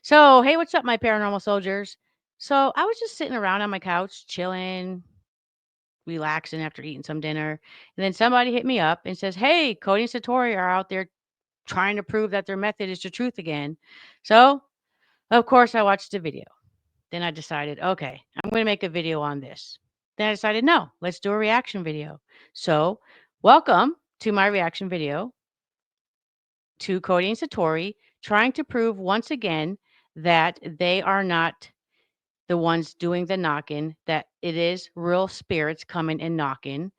So, hey, what's up, my paranormal soldiers? So, I was just sitting around on my couch, chilling, relaxing after eating some dinner. And then somebody hit me up and says, hey, Cody and Satori are out there trying to prove that their method is the truth again. So, of course, I watched the video. Then I decided, okay, I'm going to make a video on this. Then I decided, no, let's do a reaction video. So, welcome to my reaction video to Cody and Satori trying to prove once again that they are not the ones doing the knocking, that it is real spirits coming and knocking,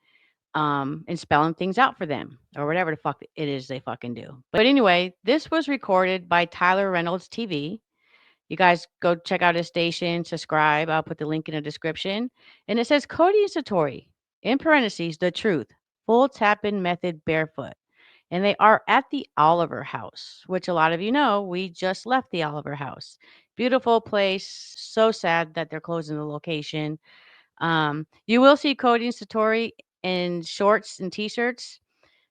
and spelling things out for them or whatever the fuck it is they fucking do. But anyway, this was recorded by Tyler Reynolds TV. You guys go check out his station, subscribe. I'll put the link in the description. And it says Cody and Satori, in parentheses, the truth, full tap-in method barefoot. And they are at the Oliver House, which a lot of you know, we just left the Oliver House. Beautiful place. So sad that they're closing the location. You will see Cody and Satori in shorts and t-shirts.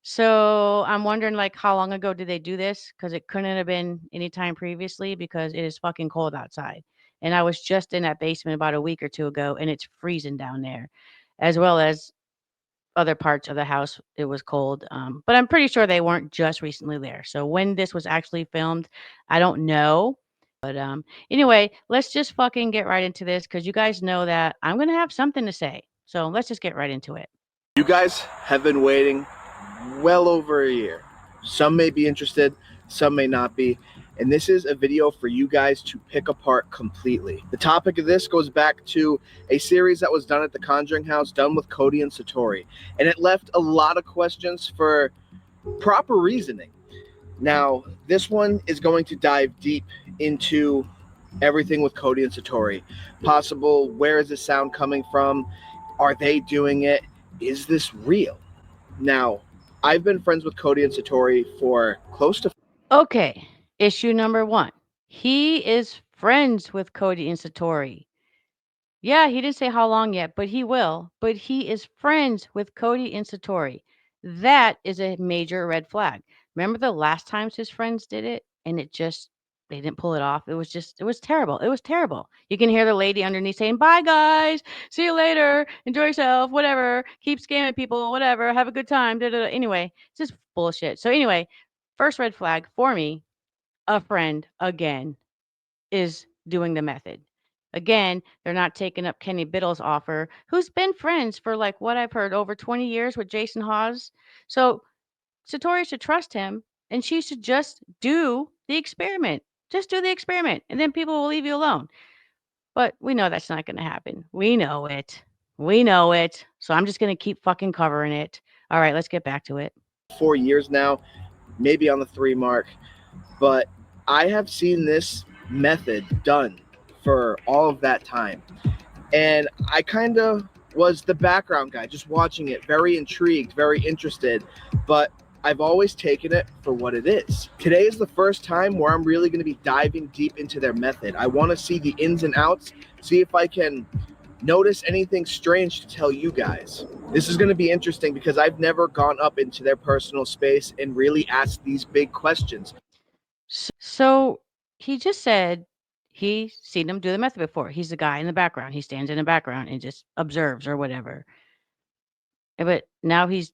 So I'm wondering, like, how long ago did they do this? Because it couldn't have been any time previously because it is fucking cold outside. And I was just in that basement about a week or two ago, and it's freezing down there, as well as other parts of the house. It was cold, but I'm pretty sure they weren't just recently there. So when this was actually filmed, I don't know. But anyway, let's just fucking get right into this because you guys know that I'm gonna have something to say. So let's just get right into it. You guys have been waiting well over a year. Some may be interested, some may not be. And this is a video for you guys to pick apart completely. The topic of this goes back to a series that was done at the Conjuring House, done with Cody and Satori. And it left a lot of questions for proper reasoning. Now, this one is going to dive deep into everything with Cody and Satori. Possible, where is the sound coming from? Are they doing it? Is this real? Now, I've been friends with Cody and Satori for close to. Okay, issue number one. He is friends with Cody and Satori. Yeah, he didn't say how long yet, but he will. But he is friends with Cody and Satori. That is a major red flag. Remember the last times his friends did it and it just they didn't pull it off. It was terrible. It was terrible. You can hear the lady underneath saying, "Bye guys. See you later. Enjoy yourself. Whatever. Keep scamming people. Whatever. Have a good time." Da, da, da. Anyway, it's just bullshit. So anyway, first red flag for me, a friend again is doing the method. Again, they're not taking up Kenny Biddle's offer, who's been friends for like what I've heard over 20 years with Jason Hawes. So Satori should trust him and she should just do the experiment. Just do the experiment and then people will leave you alone. But we know that's not going to happen. We know it. We know it. So I'm just going to keep fucking covering it. All right, let's get back to it. 4 years now, maybe on the 3 mark, but I have seen this method done for all of that time. And I kind of was the background guy, just watching it, very intrigued, very interested, but I've always taken it for what it is. Today is the first time where I'm really going to be diving deep into their method. I want to see the ins and outs, see if I can notice anything strange to tell you guys. This is going to be interesting because I've never gone up into their personal space and really asked these big questions. So he just said he's seen him do the method before. He's the guy in the background. He stands in the background and just observes or whatever. But now he's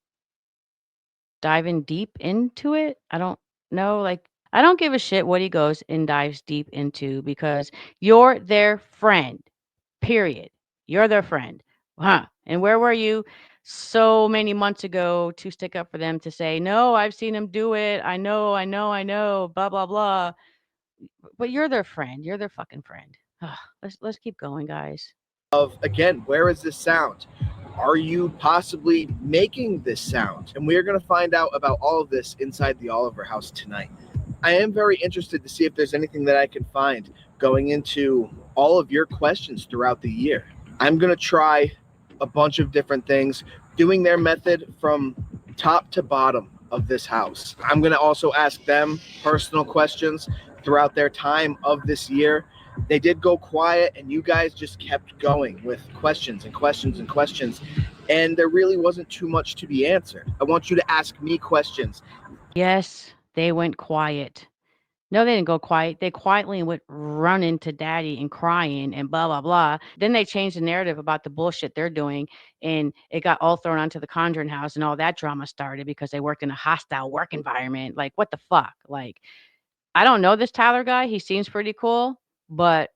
diving deep into it. I don't know. Like, I don't give a shit what he goes and dives deep into because you're their friend, period. You're their friend. Huh. And where were you so many months ago to stick up for them to say, no, I've seen him do it. I know, blah, blah, blah. But you're their friend. You're their fucking friend. Let's keep going, guys. Of again, where is this sound? Are you possibly making this sound? And we are going to find out about all of this inside the Oliver House tonight. I am very interested to see if there's anything that I can find going into all of your questions throughout the year. I'm going to try a bunch of different things, doing their method from top to bottom of this house. I'm going to also ask them personal questions throughout their time of this year. They did go quiet, and you guys just kept going with questions and questions and questions, and there really wasn't too much to be answered. I want you to ask me questions. Yes, they went quiet. No, they didn't go quiet. They quietly went running to daddy and crying and blah, blah, blah. Then they changed the narrative about the bullshit they're doing. And it got all thrown onto the Conjuring house and all that drama started because they worked in a hostile work environment. Like, what the fuck? Like, I don't know this Tyler guy. He seems pretty cool, but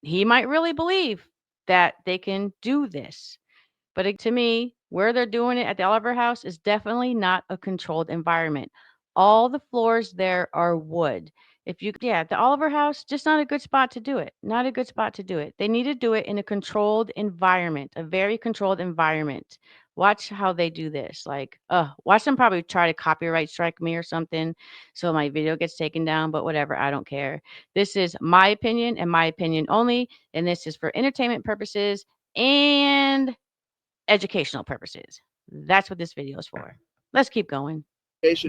he might really believe that they can do this. But to me, where they're doing it at the Oliver House is definitely not a controlled environment. All the floors there are wood. If you, yeah, the Oliver House, just not a good spot to do it. Not a good spot to do it. They need to do it in a controlled environment, a very controlled environment. Watch how they do this. Like, watch them probably try to copyright strike me or something so my video gets taken down, but whatever, I don't care. This is my opinion and my opinion only, and this is for entertainment purposes and educational purposes. That's what this video is for. Let's keep going.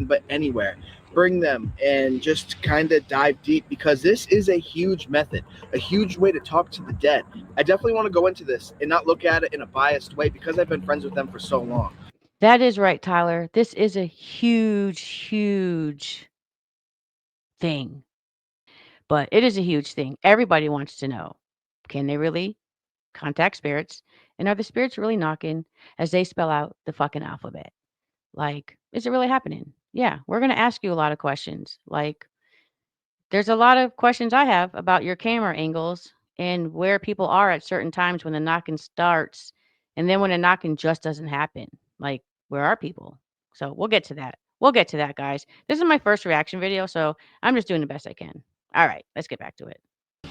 But anywhere, bring them and just kind of dive deep, because this is a huge method, a huge way to talk to the dead. I definitely want to go into this and not look at it in a biased way because I've been friends with them for so long. That is right, Tyler. This is a huge, huge thing. But it is a huge thing. Everybody wants to know, can they really contact spirits? And are the spirits really knocking as they spell out the fucking alphabet? Like, is it really happening? Yeah, we're going to ask you a lot of questions. Like, there's a lot of questions I have about your camera angles and where people are at certain times when the knocking starts, and then when the knocking just doesn't happen. Like, where are people? So we'll get to that. We'll get to that, guys. This is my first reaction video, so I'm just doing the best I can. All right, let's get back to it.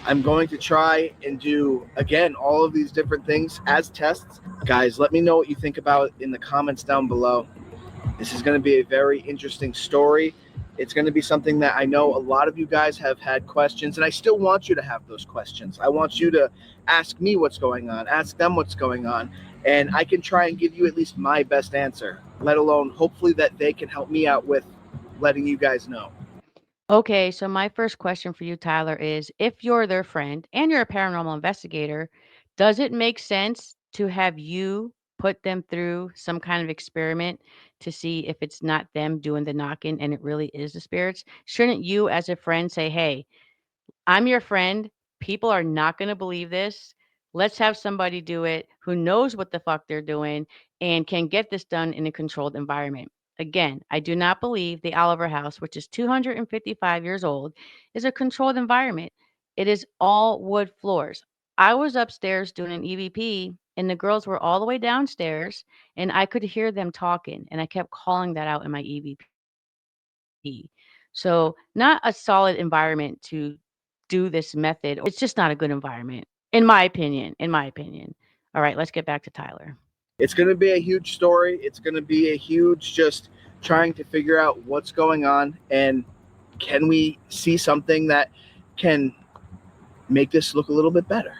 I'm going to try and do, again, all of these different things as tests. Guys, let me know what you think about it in the comments down below. This is going to be a very interesting story. It's going to be something that I know a lot of you guys have had questions, and I still want you to have those questions. I want you to ask me what's going on, ask them what's going on, and I can try and give you at least my best answer, let alone hopefully that they can help me out with letting you guys know. Okay, so my first question for you, Tyler, is if you're their friend and you're a paranormal investigator, does it make sense to have you put them through some kind of experiment to see if it's not them doing the knocking and it really is the spirits? Shouldn't you, as a friend, say, hey, I'm your friend. People are not going to believe this. Let's have somebody do it who knows what the fuck they're doing and can get this done in a controlled environment. Again, I do not believe the Oliver House, which is 255 years old, is a controlled environment. It is all wood floors. I was upstairs doing an EVP and the girls were all the way downstairs and I could hear them talking and I kept calling that out in my EVP. So, not a solid environment to do this method. It's just not a good environment, in my opinion. In my opinion. All right, let's get back to Tyler. It's going to be a huge story. It's going to be a huge just trying to figure out what's going on, and can we see something that can make this look a little bit better.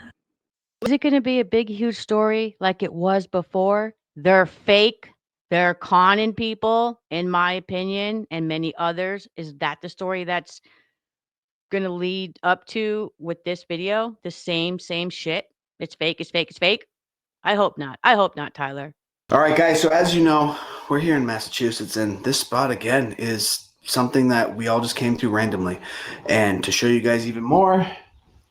Is it going to be a big, huge story like it was before? They're fake. They're conning people, in my opinion, and many others. Is that the story that's going to lead up to with this video? The same shit? It's fake, it's fake, it's fake? I hope not. I hope not, Tyler. All right, guys, so as you know, we're here in Massachusetts, and this spot, again, is something that we all just came to randomly. And to show you guys even more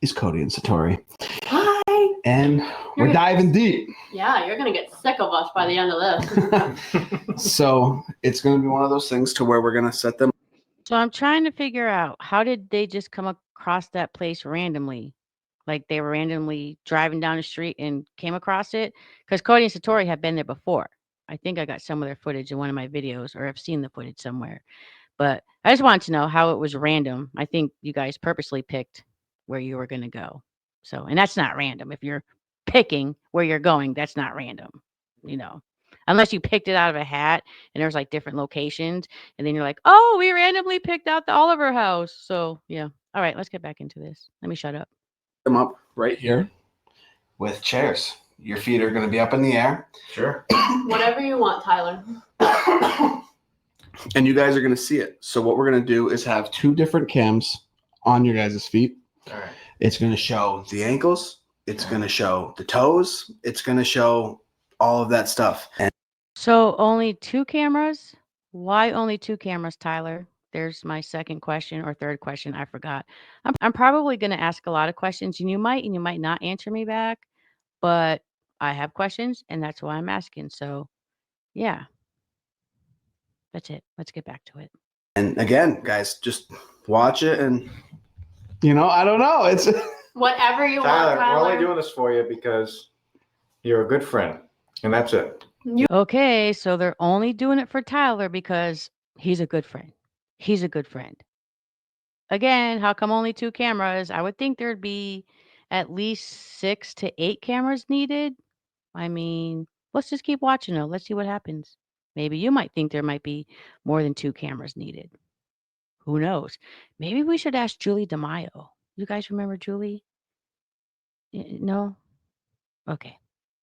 is Cody and Satori. Hi! And we're diving deep. Yeah, you're going to get sick of us by the end of this. So it's going to be one of those things to where we're going to set them. So I'm trying to figure out, how did they just come across that place randomly? Like they were randomly driving down the street and came across it? Because Cody and Satori have been there before. I think I got some of their footage in one of my videos, or I've seen the footage somewhere. But I just wanted to know how it was random. I think you guys purposely picked where you were going to go. So, and that's not random. If you're picking where you're going, that's not random, you know, unless you picked it out of a hat and there's like different locations. And then you're like, oh, we randomly picked out the Oliver House. So, yeah. All right, let's get back into this. Let me shut up. Them up right here with chairs. Your feet are going to be up in the air. Sure. Whatever you want, Tyler. And you guys are going to see it. So what we're going to do is have two different cams on your guys' feet. All right. It's going to show the ankles. It's going to show the toes. It's going to show all of that stuff. And So, only two cameras? Why only two cameras, Tyler? there's my second question or third question. I forgot. I'm probably going to ask a lot of questions, and you might not answer me back, but I have questions, and that's why I'm asking. So, yeah, that's it. Let's get back to it. And again, guys, just watch it, and I don't know. It's Whatever you Tyler, want, we're only Tyler. doing this for you because you're a good friend, and that's it. Okay, so they're only doing it for Tyler because he's a good friend. He's a good friend. Again, how come only 2 cameras? I would think there'd be at least 6 to 8 cameras needed. I mean, let's just keep watching though. Let's see what happens. Maybe you might think there might be more than 2 cameras needed. Who knows? Maybe we should ask Julie DeMaio. You guys remember Julie? No? Okay.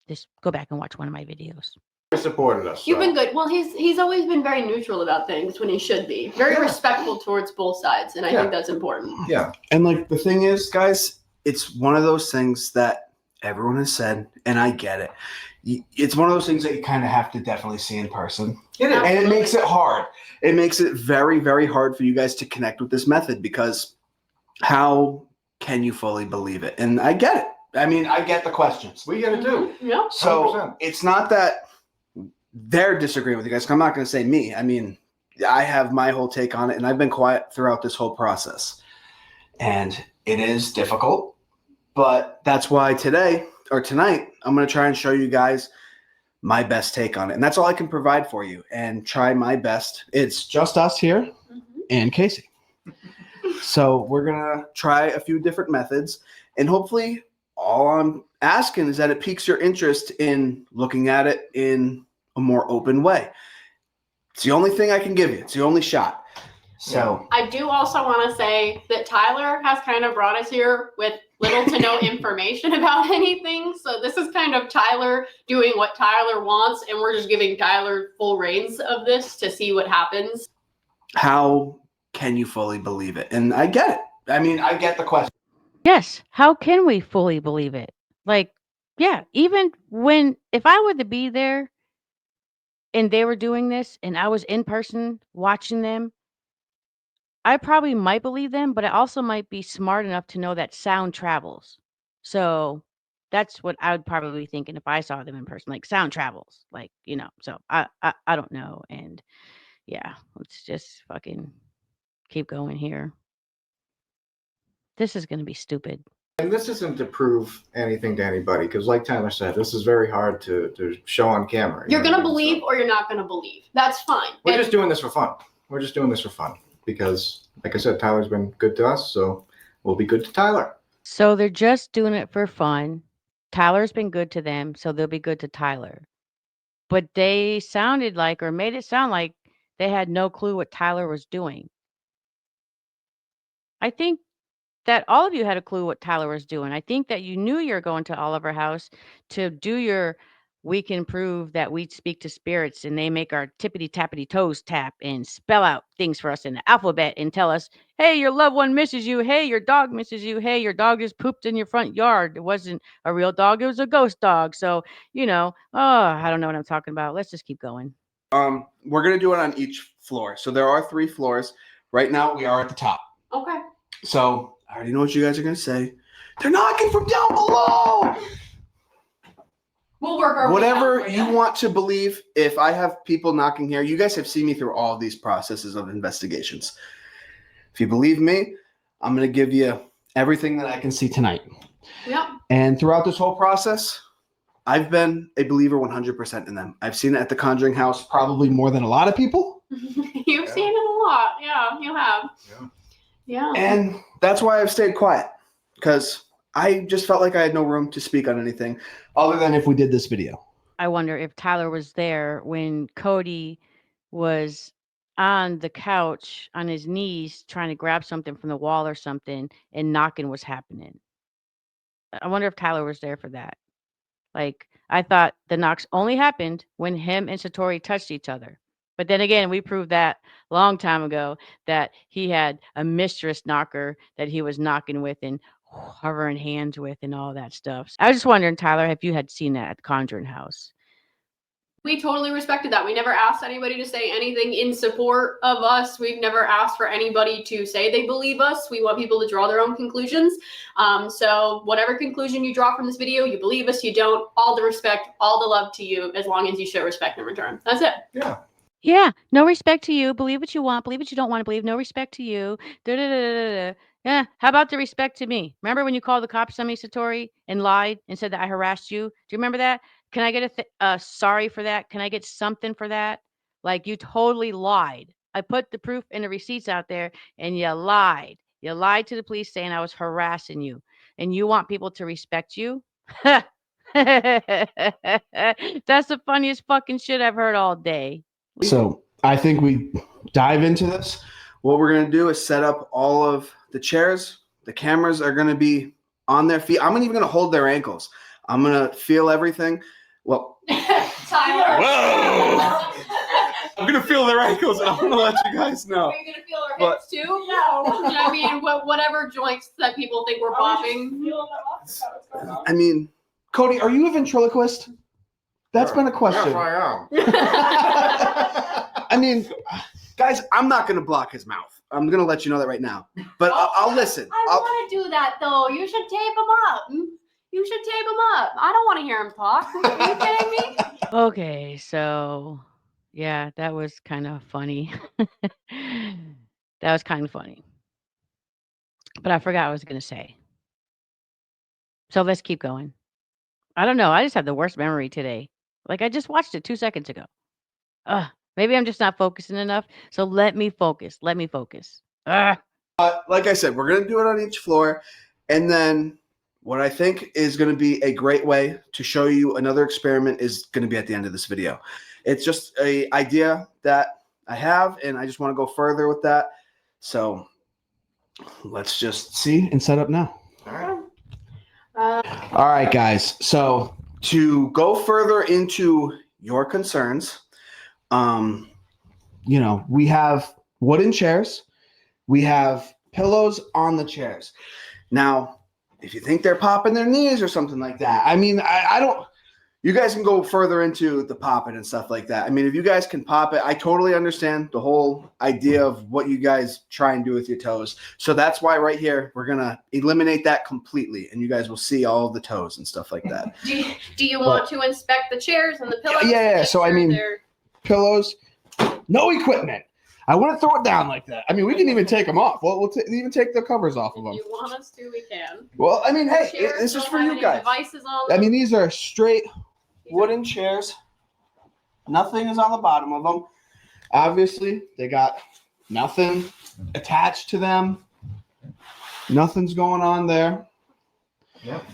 Just go back and watch one of my videos. He supported us. You've so. been good. Well, he's always been very neutral about things when he should be. Very respectful towards both sides, and I think that's important. Yeah. And like the thing is, guys, it's one of those things that everyone has said, and I get it. It's one of those things that you kind of have to definitely see in person. It is. And it makes it hard. It makes it very, very hard for you guys to connect with this method because how can you fully believe it? And I get it. I mean, I get the questions. We get it too. Yeah. So 100%. it's not that they're disagreeing with you guys. I'm not going to say me. I mean, I have my whole take on it, and I've been quiet throughout this whole process. And it is difficult, but that's why tonight, I'm going to try and show you guys my best take on it. And that's all I can provide for you and try my best. It's just us here and Casey. So we're going to try a few different methods, and hopefully all I'm asking is that it piques your interest in looking at it in a more open way. It's the only thing I can give you. It's the only shot. So I do also want to say that Tyler has kind of brought us here with little to no information about anything. So this is kind of Tyler doing what Tyler wants, and we're just giving Tyler full reins of this to see what happens. how can you fully believe it? And I get it. I mean, I get the question. Yes, how can we fully believe it? Like, yeah, even if I were to be there and they were doing this and I was in person watching them, I probably might believe them, but I also might be smart enough to know that sound travels. So that's what I would probably be thinking if I saw them in person. Like sound travels. Like, so I don't know. And yeah, let's just fucking keep going here. This is gonna be stupid. And this isn't to prove anything to anybody, because like Tyler said, this is very hard to show on camera. You're know going to what I mean? believe or you're not going to believe. That's fine. We're And just doing this for fun. We're just doing this for fun because, like I said, Tyler's been good to us, so we'll be good to Tyler. So they're just doing it for fun. Tyler's been good to them, so they'll be good to Tyler. But they sounded like, or made it sound like, they had no clue what Tyler was doing. I think that all of you had a clue what Tyler was doing. I think that you knew you were going to Oliver House to do your we can prove that we speak to spirits and they make our tippity tappity toes tap and spell out things for us in the alphabet and tell us, hey, your loved one misses you. Hey, your dog misses you. Hey, your dog just pooped in your front yard. It wasn't a real dog, it was a ghost dog. So, I don't know what I'm talking about. Let's just keep going. We're going to do it on each floor. So there are 3 floors. Right now, we are at the top. okay. So I already know what you guys are going to say. They're knocking from down below. We'll work our way Whatever out for you want to believe. If I have people knocking here, you guys have seen me through all of these processes of investigations. If you believe me, I'm going to give you everything that I can see tonight. Yep. And throughout this whole process, I've been a believer 100% in them. I've seen it at the Conjuring House probably more than a lot of people. You've seen it a lot. Yeah, you have. Yeah. And that's why I've stayed quiet, because I just felt like I had no room to speak on anything other than if we did this video. I wonder if Tyler was there when Cody was on the couch on his knees trying to grab something from the wall or something and knocking was happening. I wonder if Tyler was there for that. Like, I thought the knocks only happened when him and Satori touched each other. But then again, we proved that long time ago that he had a mistress knocker that he was knocking with and hovering hands with and all that stuff. I was just wondering, Tyler, if you had seen that at the Conjuring House. We totally respected that. We never asked anybody to say anything in support of us. We've never asked for anybody to say they believe us. We want people to draw their own conclusions. So whatever conclusion you draw from this video, you believe us, you don't, all the respect, all the love to you, as long as you show respect in return. That's it. Yeah. Yeah, no respect to you. Believe what you want. Believe what you don't want to believe. No respect to you. Da, da, da, da, da. Yeah. How about the respect to me? Remember when you called the cops on me, Satori, and lied and said that I harassed you? Do you remember that? Can I get a sorry for that? Can I get something for that? Like you totally lied. I put the proof and the receipts out there, and you lied. You lied to the police saying I was harassing you, and you want people to respect you? That's the funniest fucking shit I've heard all day. So I think we dive into this. What we're going to do is set up all of the chairs. The cameras are going to be on their feet. I'm even going to hold their ankles. I'm going to feel everything. Well, Tyler. Whoa! I'm going to feel their ankles, and I'm going to let you guys know. Are you going to feel our hips too? No. I mean, whatever joints that people think we're bobbing. I mean, Cody, are you a ventriloquist? That's been a question. Yes, I am. I mean, guys, I'm not going to block his mouth. I'm going to let you know that right now. But I'll listen. I want to do that, though. You should tape him up. You should tape him up. I don't want to hear him talk. Are you kidding me? Okay, so yeah, that was kind of funny. That was kind of funny. But I forgot what I was going to say. So let's keep going. I don't know. I just have the worst memory today. Like I just watched it 2 seconds ago. Maybe I'm just not focusing enough. So let me focus. Let me focus. Like I said, we're going to do it on each floor. And then what I think is going to be a great way to show you another experiment is going to be at the end of this video. It's just an idea that I have, and I just want to go further with that. So let's just see and set up now. All right. All right, guys. So to go further into your concerns, we have wooden chairs. We have pillows on the chairs. Now, if you think they're popping their knees or something like that, I mean, I don't. You guys can go further into the popping and stuff like that. I mean, if you guys can pop it, I totally understand the whole idea of what you guys try and do with your toes. So that's why right here, we're going to eliminate that completely. And you guys will see all the toes and stuff like that. Do you want to inspect the chairs and the pillows? Yeah. So, I mean, pillows, no equipment. I wouldn't throw it down like that. I mean, we can even take them off. We'll even take the covers off of them. If you want us to, we can. Well, I mean, hey, Chairs this is don't for have you any guys. Devices on I them. mean, these are straight wooden chairs. Nothing is on the bottom of them. Obviously, they got nothing attached to them. Nothing's going on there. Yep.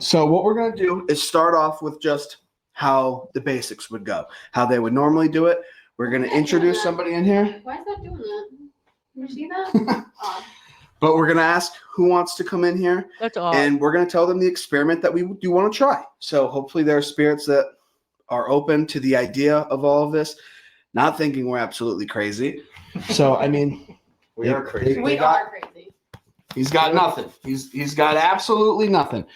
So what we're going to do is start off with just how the basics would go, how they would normally do it. We're going to introduce somebody in here. Why is that doing that? You see that? But we're going to ask who wants to come in here. That's all. And we're going to tell them the experiment that we do want to try. So hopefully there are spirits that are open to the idea of all of this, not thinking we're absolutely crazy. So, I mean, We are crazy. We are crazy. he's got nothing. He's got absolutely nothing.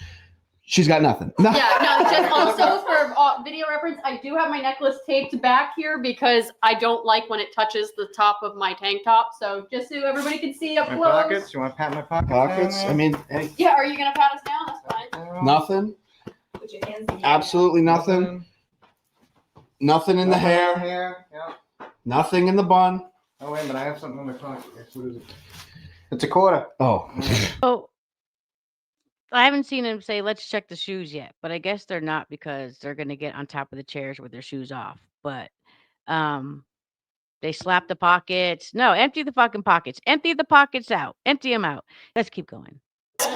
She's got nothing. No. Yeah, no, just also for video reference, I do have my necklace taped back here because I don't like when it touches the top of my tank top. So just so everybody can see up My close. pockets. You want to pat my pockets? Pockets. down I mean, hey, Yeah, are you going to pat us down? That's fine. there? nothing. Put your hands in your Absolutely nothing. Nothing in the hair. Hair. Yeah. Nothing in the bun. Oh wait, but I have something in my pocket. What is it? It's a quarter. Oh. Oh, I haven't seen him say, let's check the shoes yet, but I guess they're not because they're going to get on top of the chairs with their shoes off. But they slap the pockets. No, empty the fucking pockets. Empty the pockets out. Empty them out. Let's keep going. All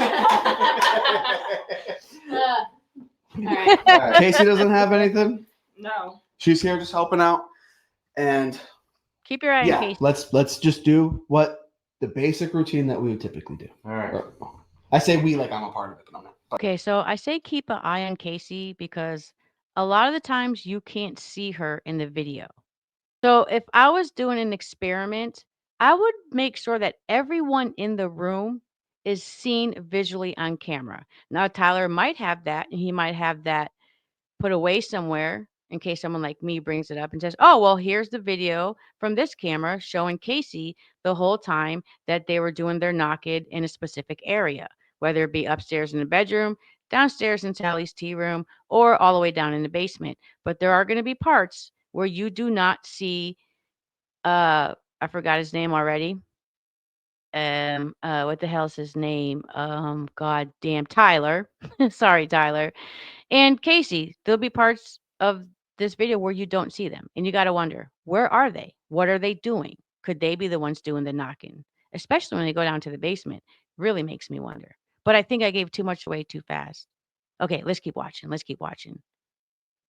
right. Casey doesn't have anything. No. She's here just helping out. And Keep your eye on yeah, Casey. let's just do what the basic routine that we would typically do. All right. I say we like I'm a part of it, but I'm not. But Okay, so I say keep an eye on Casey because a lot of the times you can't see her in the video. So if I was doing an experiment, I would make sure that everyone in the room is seen visually on camera. Now, Tyler might have that, and he might have that put away somewhere. in case someone like me brings it up and says, oh, well, here's the video from this camera showing Casey the whole time that they were doing their knocking in a specific area, whether it be upstairs in the bedroom, downstairs in Sally's tea room, or all the way down in the basement. But there are going to be parts where you do not see, I forgot his name already. What the hell is his name? God damn, Tyler. Sorry, Tyler. And Casey, there'll be parts of this video where you don't see them. And you got to wonder, where are they? What are they doing? Could they be the ones doing the knocking? Especially when they go down to the basement. Really makes me wonder. But I think I gave too much away too fast. Okay, let's keep watching. Let's keep watching.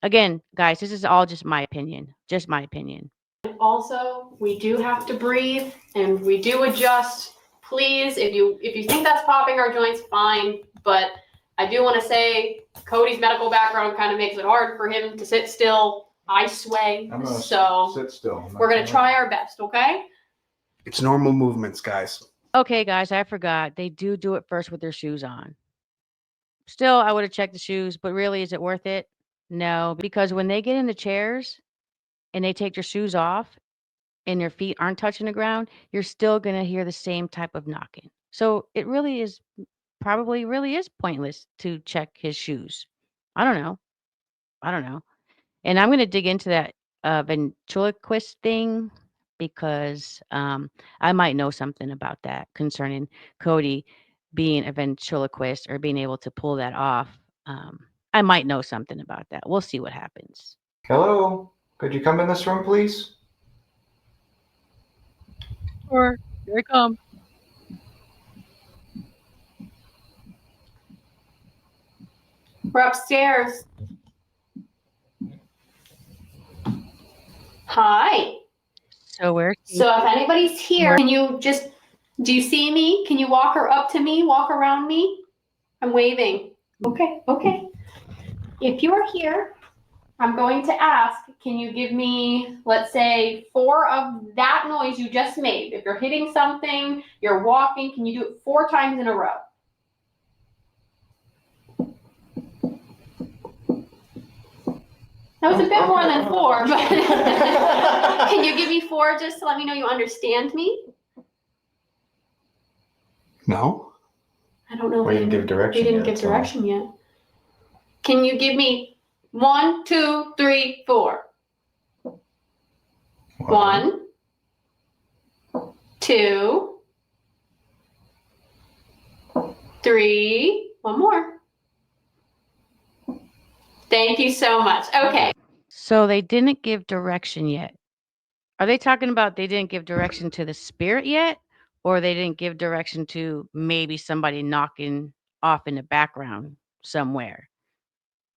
Again, guys, this is all just my opinion. Just my opinion. Also, we do have to breathe and we do adjust. Please, if you think that's popping our joints, fine. But I do want to say Cody's medical background kind of makes it hard for him to sit still. I sway. I'm gonna So sit still. we're going to try our best, okay? It's normal movements, guys. Okay, guys, I forgot. They do it first with their shoes on. Still, I would have checked the shoes, but really, is it worth it? No, because when they get in the chairs and they take their shoes off and their feet aren't touching the ground, you're still going to hear the same type of knocking. So it really is probably really is pointless to check his shoes. I don't know. I don't know. And I'm going to dig into that ventriloquist thing because I might know something about that concerning Cody being a ventriloquist or being able to pull that off. I might know something about that. We'll see what happens. Hello, could you come in this room, please? Or here I come. We're upstairs. Hi. So where's So if anybody's here, can you just, do you see me? Can you walk her up to me, walk around me? I'm waving. Okay, okay. If you're here, I'm going to ask, can you give me, let's say, 4 of that noise you just made? If you're hitting something, you're walking, can you do it 4 times in a row? That was a bit more than 4, but can you give me 4 just to let me know you understand me? No. I don't know. We didn't give direction. We didn't yet, give so- direction yet. Can you give me 1, 2, 3, 4? 1, 2, 3. One more. Thank you so much. Okay. So they didn't give direction yet. Are they talking about they didn't give direction to the spirit yet? Or they didn't give direction to maybe somebody knocking off in the background somewhere?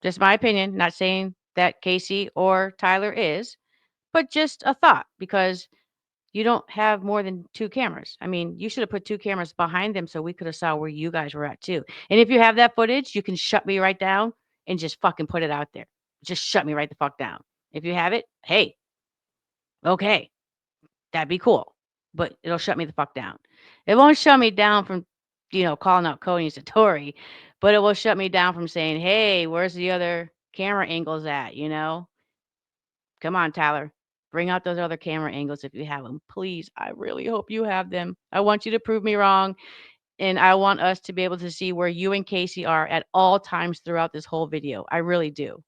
Just my opinion, not saying that Casey or Tyler is, but just a thought because you don't have more than 2 cameras. I mean, you should have put 2 cameras behind them so we could have saw where you guys were at too. And if you have that footage, you can shut me right down and just fucking put it out there. Just shut me right the fuck down. If you have it, hey, okay, that'd be cool. But it'll shut me the fuck down. It won't shut me down from, calling out Cody and Satori, but it will shut me down from saying, hey, where's the other camera angles at, Come on, Tyler. Bring out those other camera angles if you have them. Please, I really hope you have them. I want you to prove me wrong. And I want us to be able to see where you and Casey are at all times throughout this whole video. I really do.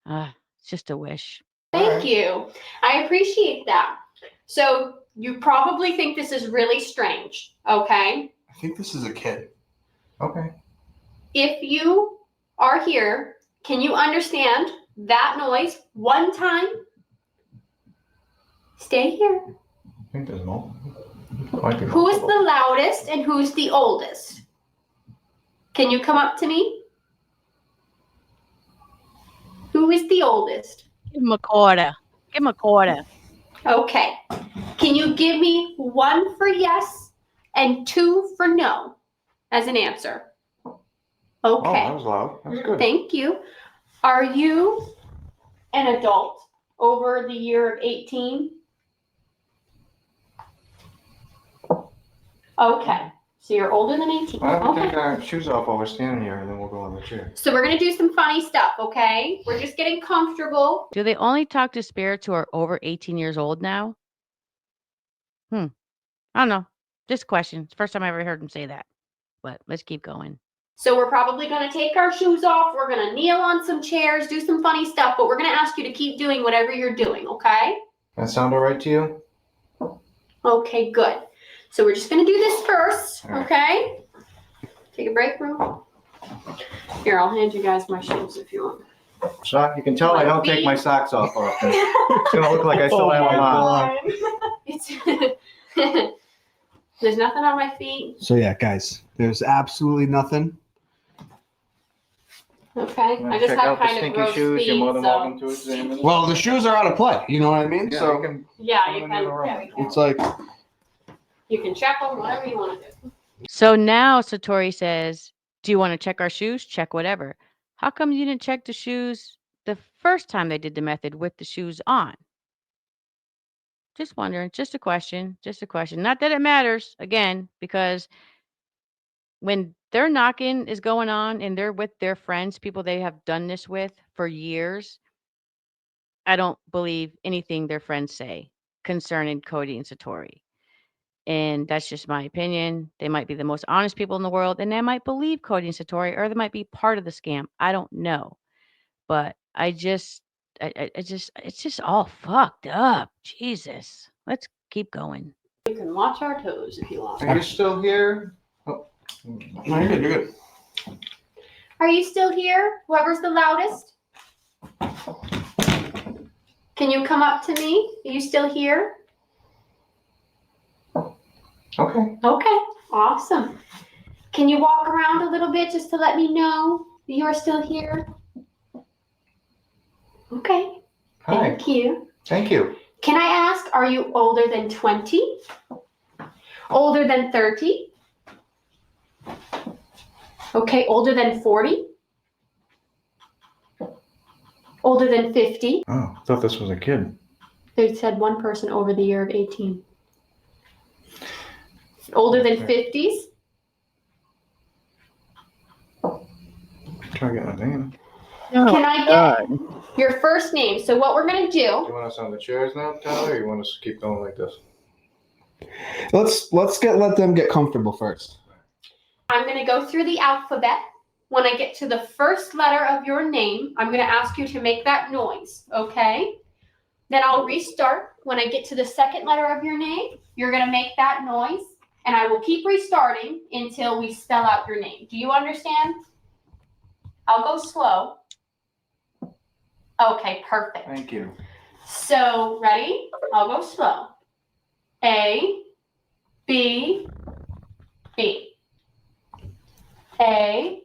It's just a wish. Thank you. I appreciate that. So you probably think this is really strange, okay? I think this is a kid. Okay. If you are here, can you understand that noise 1 time? Stay here. I think there's more. Who's the loudest and who's the oldest? Can you come up to me? Who is the oldest? Give him a quarter. Give him a quarter. Okay. Can you give me 1 for yes and 2 for no as an answer? Oh, Okay. that was loud. That's good. Thank you. Are you an adult over the year of 18? Okay. So you're older than 18. Why don't we Okay. take our shoes off while we're standing here, and then we'll go on the chair. So we're going to do some funny stuff, okay? We're just getting comfortable. Do they only talk to spirits who are over 18 years old now? I don't know. Just a question. It's the first time I ever heard him say that. But let's keep going. So we're probably going to take our shoes off. We're going to kneel on some chairs, do some funny stuff, but we're going to ask you to keep doing whatever you're doing, okay? That sound all right to you? Okay, good. So we're just going to do this first, All right. okay? Take a break room. Here, I'll hand you guys my shoes if you want. Sock, you can tell I don't take my socks off often. It's gonna look like I still have them on. It's there's nothing on my feet. So yeah, guys, there's absolutely nothing. Okay, You wanna I just check have out the kind of stinky gross shoes? feet, You're more than so welcome to examine them. Well, the shoes are out of play. You know what I mean? Yeah, So you can. yeah, you Put them can. in the room. Yeah, we can. it's like, You can check them, whatever you want to do. So now Satori says, do you want to check our shoes? Check whatever. How come you didn't check the shoes the first time they did the method with the shoes on? Just wondering. Just a question. Just a question. Not that it matters, again, because when their knocking is going on and they're with their friends, people they have done this with for years, I don't believe anything their friends say concerning Cody and Satori. And that's just my opinion. They might be the most honest people in the world, and they might believe Cody and Satori, or they might be part of the scam. I don't know. But it's just all fucked up. Jesus. Let's keep going. You can watch our toes if you want. Are you still here? Oh. no, you're good. You're good. Are you still here? Whoever's the loudest? Can you come up to me? Are you still here? Okay. Okay, awesome. Can you walk around a little bit just to let me know you are still here? Okay, Hi. thank you. Thank you. Can I ask, are you older than 20? Older than 30? Okay, older than 40? Older than 50? Oh, I thought this was a kid. They said one person over the year of 18. Older than 50s? Try to get my name. Can I get your first name? So what we're going to Do do, you want us on the chairs now, Tyler, or you want us to keep going like this? Let's let them get comfortable first. I'm going to go through the alphabet. When I get to the first letter of your name, I'm going to ask you to make that noise, okay? Then I'll restart. When I get to the second letter of your name, you're going to make that noise, and I will keep restarting until we spell out your name. Do you understand? I'll go slow. Okay, perfect. Thank you. So, ready? I'll go slow. A, B, B. A,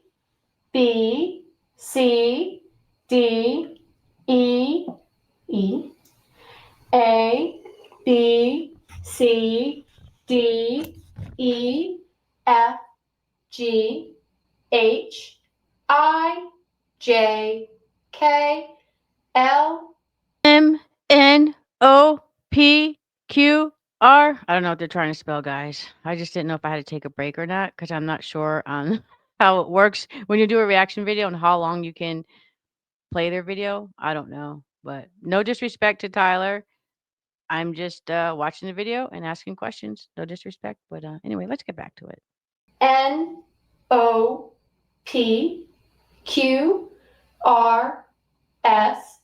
B, C, D, E, E. A, B, C, D, E, F, G, H, I, J, K, L, MNOPQR. I don't know what they're trying to spell, guys. I just didn't know if I had to take a break or not because I'm not sure on how it works when you do a reaction video and how long you can play their video. I don't know. But no disrespect to Tyler. I'm just watching the video and asking questions. No disrespect. But anyway, let's get back to it. N, O, P, Q, R, S,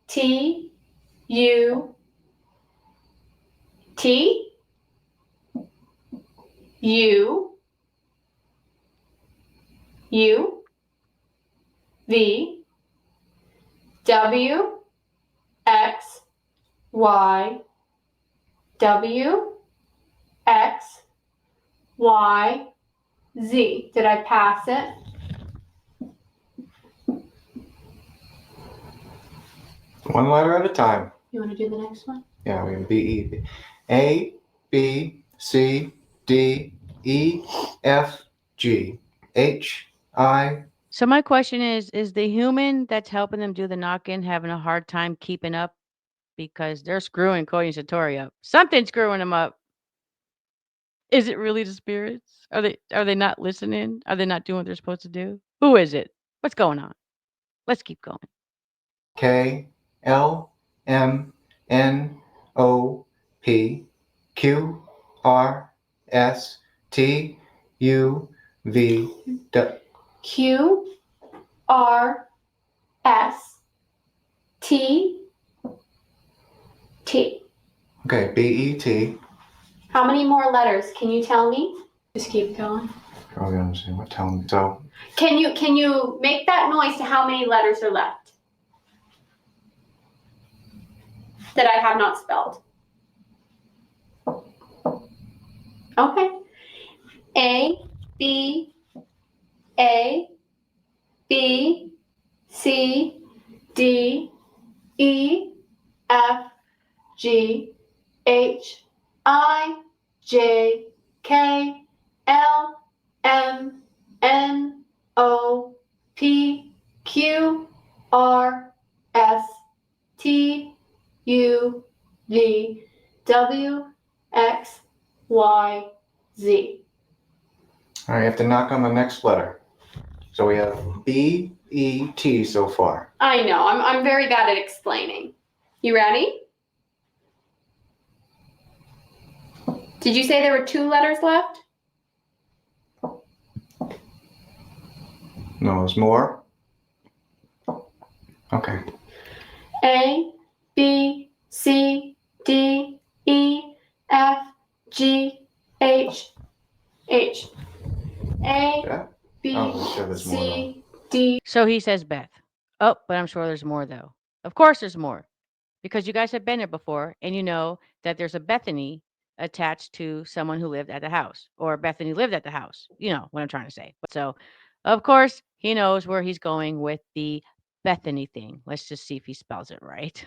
T, U, T, U, U, V, W, X, Y, W, X, Y, Z. Did I pass it? One letter at a time. You want to do the next one? Yeah, we can B, E, B. A, B, C, D, E, F, G, H, I. So my question is the human that's helping them do the knock-in having a hard time keeping up because they're screwing Cody and Satori up? Something's screwing them up. Is it really the spirits? Are they not listening? Are they not doing what they're supposed to do? Who is it? What's going on? Let's keep going. K L M N O P Q R S T U V W. Q R S T T. Okay, B-E-T. How many more letters can you tell me? Just keep going. Probably understand what tell me. So Can you make that noise to how many letters are left that I have not spelled? Okay. A B C D E F G H I J K L M N O P Q R S T U V W X Y Z. all right, you have to knock on the next letter. So we have B-E-T so far. I know, I'm very bad at explaining. You ready? Did you say there were 2 letters left? No, there's more. Okay. A B C D E F G H H. A Yeah. B Oh, sure, there's more, though. C D. So he says Beth. Oh, but I'm sure there's more though. Of course there's more. Because you guys have been there before and you know that there's a Bethany attached to someone who lived at the house or Bethany lived at the house. You know what I'm trying to say. So, of course, he knows where he's going with the Bethany thing. Let's just see if he spells it right.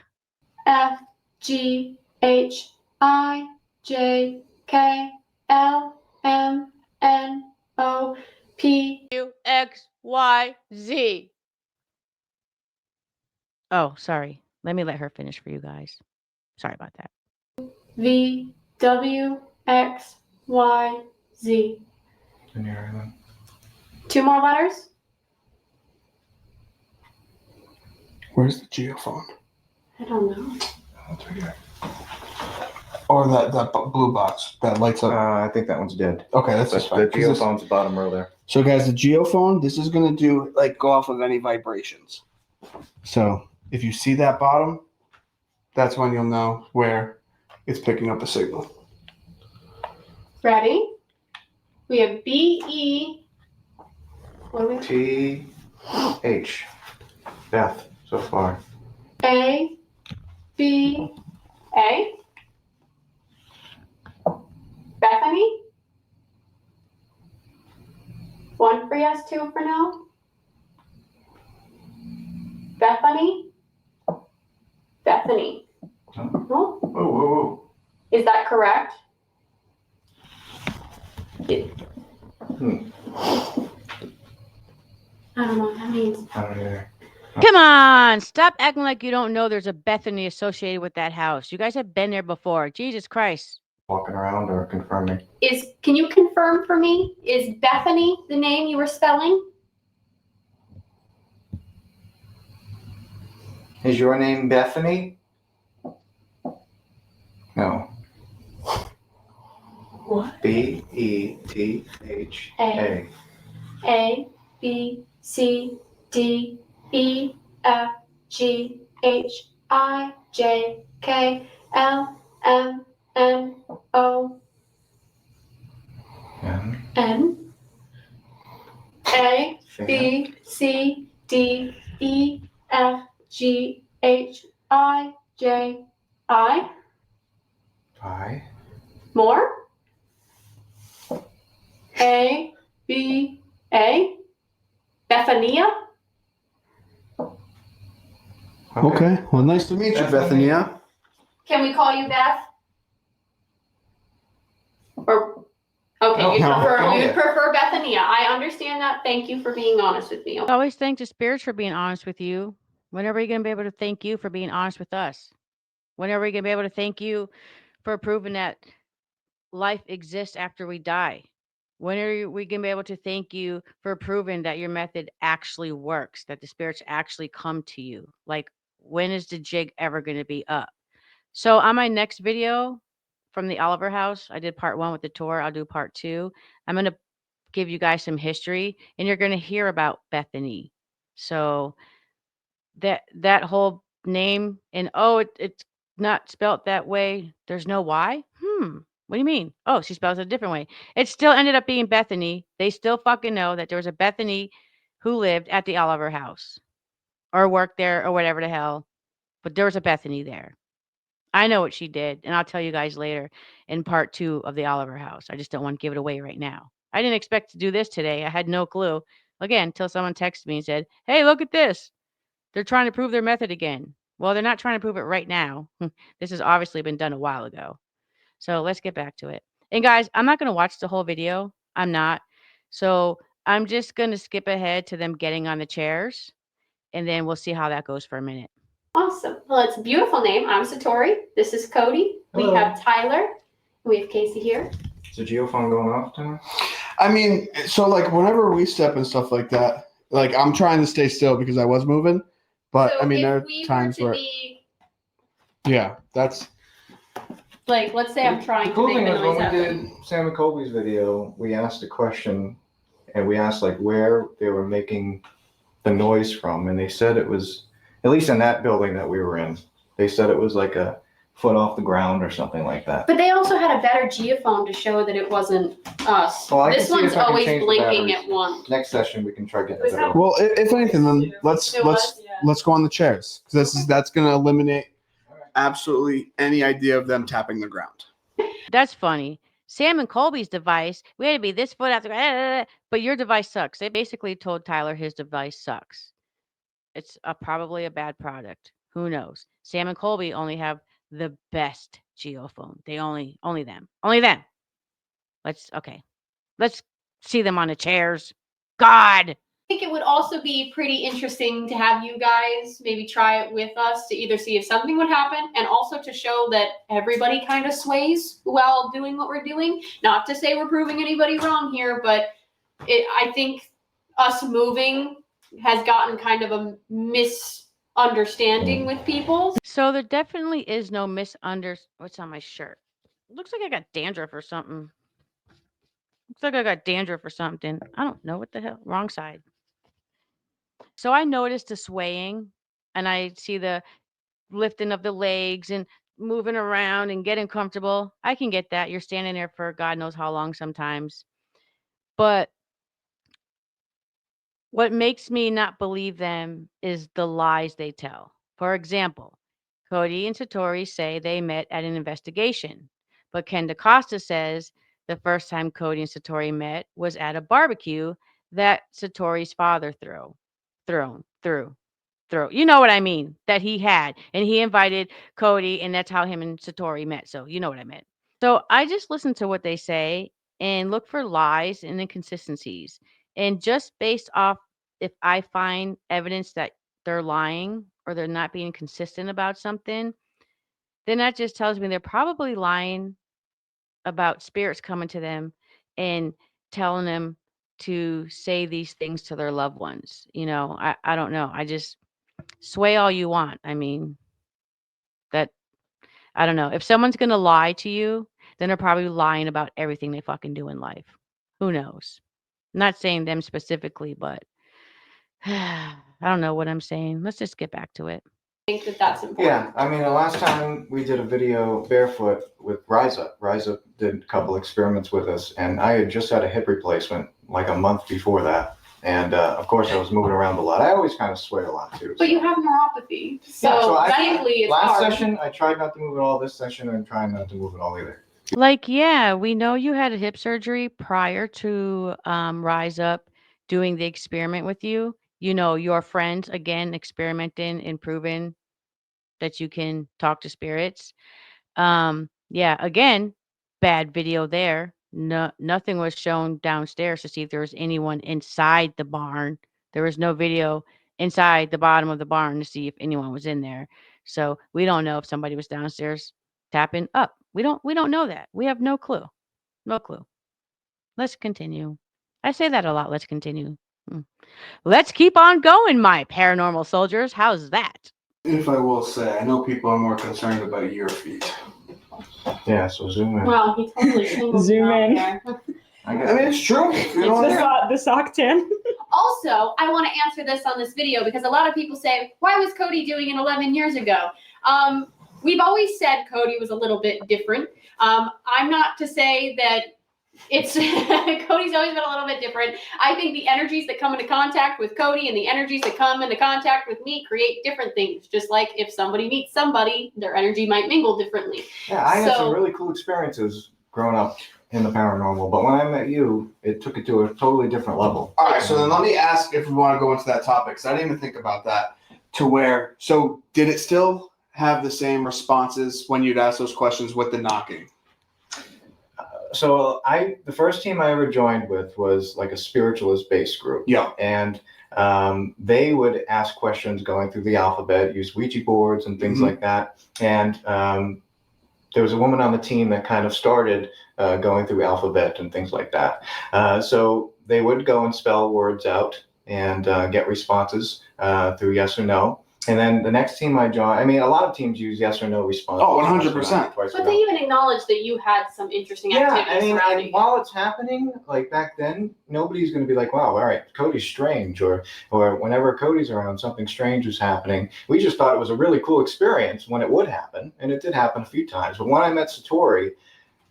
F G H I J K L M N O P UXYZ. Oh, sorry. Let me let her finish for you guys. Sorry about that. V W X Y Z. In your island. 2 more letters? Where's the geophone? I don't know. That's right here. Or that blue box that lights up. I think that one's dead. Okay, that's But just fine. the 'Cause this- geophone's the bottom row there. So guys, the geophone, this is gonna do go off of any vibrations. So if you see that bottom, that's when you'll know where it's picking up a signal. Ready? We have B E. What do we have? T-H. Beth so far. A B A. Bethany. 1 for yes, 2 for no. Bethany. Bethany. Huh? Oh, Whoa, whoa, whoa. is that correct? I don't know what that means. I don't either. Come on, stop acting like you don't know there's a Bethany associated with that house. You guys have been there before. Jesus Christ. Walking around or confirming? Can you confirm for me? Is Bethany the name you were spelling? Is your name Bethany? No. What? B-E-T-H-A. A B C D E F G H I J K L M N O N. N A B C D E F G H I J I. I. More? A B A. Bethania? Okay. Well, nice to meet you, Bethania. Can we call you Beth? Or okay, No, you'd no, prefer call you'd it. prefer Bethania. I understand that. Thank you for being honest with me. I always thank the spirits for being honest with you. When are we going to be able to thank you for being honest with us? When are we going to be able to thank you for proving that life exists after we die? When are we going to be able to thank you for proving that your method actually works, that the spirits actually come to you? Like, when is the jig ever going to be up? So, on my next video from the Oliver House, I did part 1 with the tour. I'll do part 2. I'm going to give you guys some history, and you're going to hear about Bethany. So, that whole name, and it's not spelt that way. There's no Y. What do you mean? Oh, she spells it a different way. It still ended up being Bethany. They still fucking know that there was a Bethany who lived at the Oliver House or worked there or whatever the hell. But there was a Bethany there. I know what she did, and I'll tell you guys later in part 2 of the Oliver House. I just don't want to give it away right now. I didn't expect to do this today. I had no clue. Again, until someone texted me and said, "Hey, look at this. They're trying to prove their method again." Well, they're not trying to prove it right now. This has obviously been done a while ago. So let's get back to it. And guys, I'm not going to watch the whole video. I'm not. So I'm just going to skip ahead to them getting on the chairs, and then we'll see how that goes for a minute. Awesome. Well, it's a beautiful name. I'm Satori. This is Cody. We Hello. have Tyler. We have Casey here. Is the geophone going off tonight? I mean, so like whenever we step and stuff like that, like I'm trying to stay still because I was moving, but So I mean if there are we times were to where be, yeah, that's like, let's say I'm trying The to cool make thing a is noise when we happen. did Sam and Colby's video, we asked a question, and we asked like where they were making the noise from, and they said it was, at least in that building that we were in, they said it was like a foot off the ground or something like that. But they also had a better geophone to show that it wasn't us. Well, I can This see one's if I can always change the blinking batteries. at once. Next session we can try getting It was a better. well. If anything, then let's It was, yeah. let's go on the chairs because that's going to eliminate absolutely any idea of them tapping the ground. That's funny. Sam and Colby's device, we had to be this foot out the but your device sucks. They basically told Tyler his device sucks. It's probably a bad product. Who knows? Sam and Colby only have the best geophone. They only them. Only them. Let's see them on the chairs. God. I think it would also be pretty interesting to have you guys maybe try it with us to either see if something would happen and also to show that everybody kind of sways while doing what we're doing. Not to say we're proving anybody wrong here, but I think us moving has gotten kind of a misunderstanding with people. So there definitely is no what's on my shirt? Looks like I got dandruff or something. Looks like I got dandruff or something. I don't know what the hell. Wrong side. So I noticed the swaying, and I see the lifting of the legs and moving around and getting comfortable. I can get that. You're standing there for God knows how long sometimes. But what makes me not believe them is the lies they tell. For example, Cody and Satori say they met at an investigation, but Ken DaCosta says the first time Cody and Satori met was at a barbecue that Satori's father threw. You know what I mean? That he had. And he invited Cody, and that's how him and Satori met. So you know what I meant. So I just listen to what they say and look for lies and inconsistencies. And just based off if I find evidence that they're lying or they're not being consistent about something, then that just tells me they're probably lying about spirits coming to them and telling them to say these things to their loved ones. I don't know. I just sway all you want. I mean, that I don't know. If someone's going to lie to you, then they're probably lying about everything they fucking do in life. Who knows? I'm not saying them specifically, but I don't know what I'm saying. Let's just get back to it. I think that that's important. Yeah, I mean, the last time we did a video barefoot with Rise Up did a couple experiments with us, and I had just had a hip replacement like a month before that. And of course, I was moving around a lot. I always kind of sway a lot too. But you have neuropathy, so, Yeah, so technically it's last hard. session, I tried not to move at all. This session, I'm trying not to move at all either. Like, yeah, we know you had a hip surgery prior to Rise Up doing the experiment with you. Your friends, again, experimenting and proving that you can talk to spirits. Yeah, again, bad video there. No, nothing was shown downstairs to see if there was anyone inside the barn. There was no video inside the bottom of the barn to see if anyone was in there. So we don't know if somebody was downstairs tapping up. We don't know that. We have no clue. No clue. Let's continue. I say that a lot. Let's continue. Hmm. Let's keep on going, my paranormal soldiers. How's that? If I will say, I know people are more concerned about your feet. Yeah, so zoom in. Wow, he totally singled Zoom you out in. there. I mean, it's true. You know It's what? the sock tin. Also, I want to answer this on this video because a lot of people say, why was Cody doing it 11 years ago? We've always said Cody was a little bit different. I'm not to say that it's Cody's always been a little bit different. I think the energies that come into contact with Cody and the energies that come into contact with me create different things. Just like if somebody meets somebody, their energy might mingle differently. Yeah, I had some really cool experiences growing up in the paranormal, but when I met you, it took it to a totally different level. All right, so then let me ask if we want to go into that topic, because I didn't even think about that. So did it still have the same responses when you'd ask those questions with the knocking? So the first team I ever joined with was like a spiritualist based group. Yeah. And they would ask questions going through the alphabet, use Ouija boards and things like that. And there was a woman on the team that kind of started going through alphabet and things like that. So they would go and spell words out and get responses through yes or no. And then the next team I joined, I mean, a lot of teams use yes or no responses. Oh, 100%. But they even acknowledge that you had some interesting activities I mean, surrounding and while it's happening, like back then, nobody's going to be like, wow, all right, Cody's strange. Or whenever Cody's around, something strange is happening. We just thought it was a really cool experience when it would happen. And it did happen a few times. But when I met Satori,